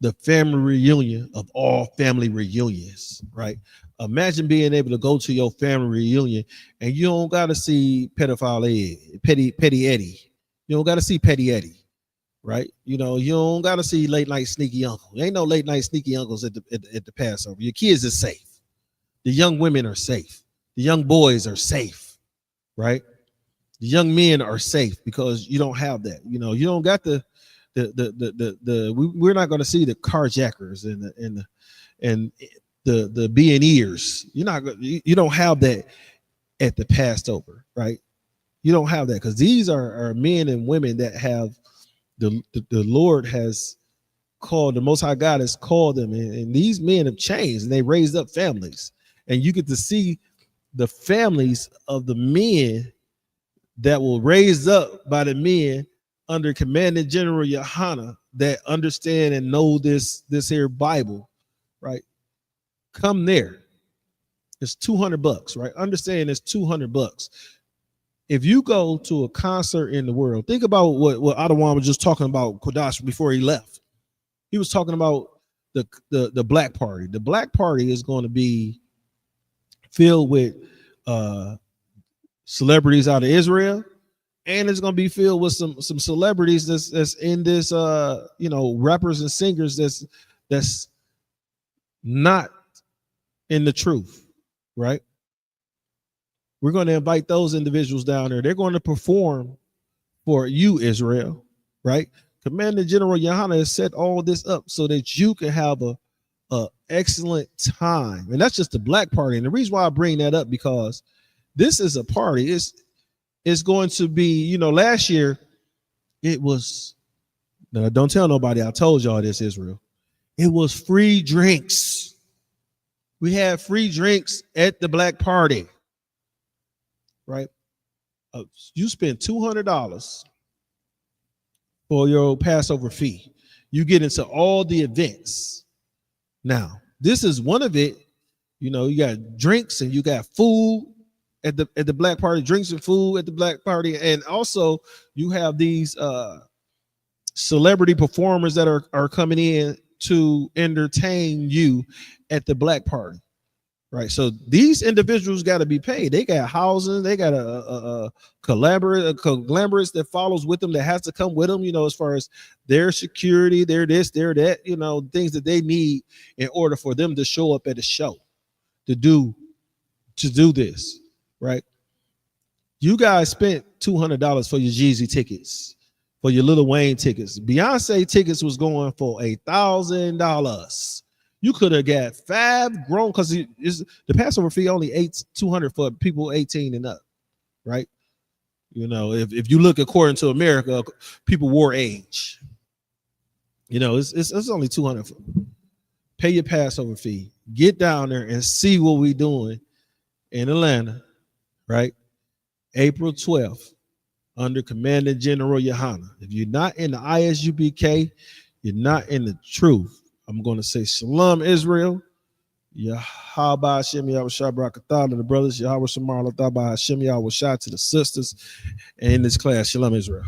K: the family reunion of all family reunions, right? Imagine being able to go to your family reunion and you don't got to see pedophile Ed, Petty Eddie. You don't got to see Petty Eddie, right? You don't got to see late night sneaky uncle. There ain't no late night sneaky uncles at the Passover. Your kids are safe. The young women are safe. The young boys are safe, right? The young men are safe because you don't have that. You don't got we're not going to see the carjackers and the B&Eers. You don't have that at the Passover, right? You don't have that because these are men and women that have the Lord has called, the Most High God has called them, and these men have changed and they raised up families, and you get to see the families of the men that will raise up by the men under Commanding General Yohana that understand and know this here Bible, right? Come there. It's $200, right? Understand it's $200. If you go to a concert in the world, think about what Adawan was just talking about, Kodash, before he left. He was talking about the black party. The black party is going to be filled with celebrities out of Israel, and it's going to be filled with some celebrities that's in this rappers and singers that's not in the truth, right? We're going to invite those individuals down there. They're going to perform for you, Israel, right? Commander General Yohana has set all this up so that you can have a excellent time. And that's just the black party. And the reason why I bring that up, because this is a party. It's going to be, last year it was, now don't tell nobody I told y'all this, Israel. It was free drinks. We had free drinks at the black party, right? You spend $200 for your Passover fee. You get into all the events. Now, this is one of it. You got drinks and you got food at the black party, drinks and food at the black party, and also you have these celebrity performers that are coming in to entertain you at the black party. right? So these individuals got to be paid. They got housing, they got a collaborator that follows with them, that has to come with them, as far as their security, their this, their that, things that they need in order for them to show up at a show, to do this, right? You guys spent $200 for your Jeezy tickets, for your Lil Wayne tickets. Beyonce tickets was going for $1,000. You could have got 5 grown, because the Passover fee only $200 for people 18 and up, right? If you look according to America, people war age. It's only $200. Pay your Passover fee. Get down there and see what we're doing in Atlanta, right? April 12th, under Commanding General Yohana. If you're not in the ISUBK, you're not in the truth. I'm going to say Shalom Israel, Yahweh Hashem Yahweh Shah Barakatah to the brothers, Yahweh Shamar Latah Hashem Yahweh Shah to the sisters, and in this class, Shalom Israel.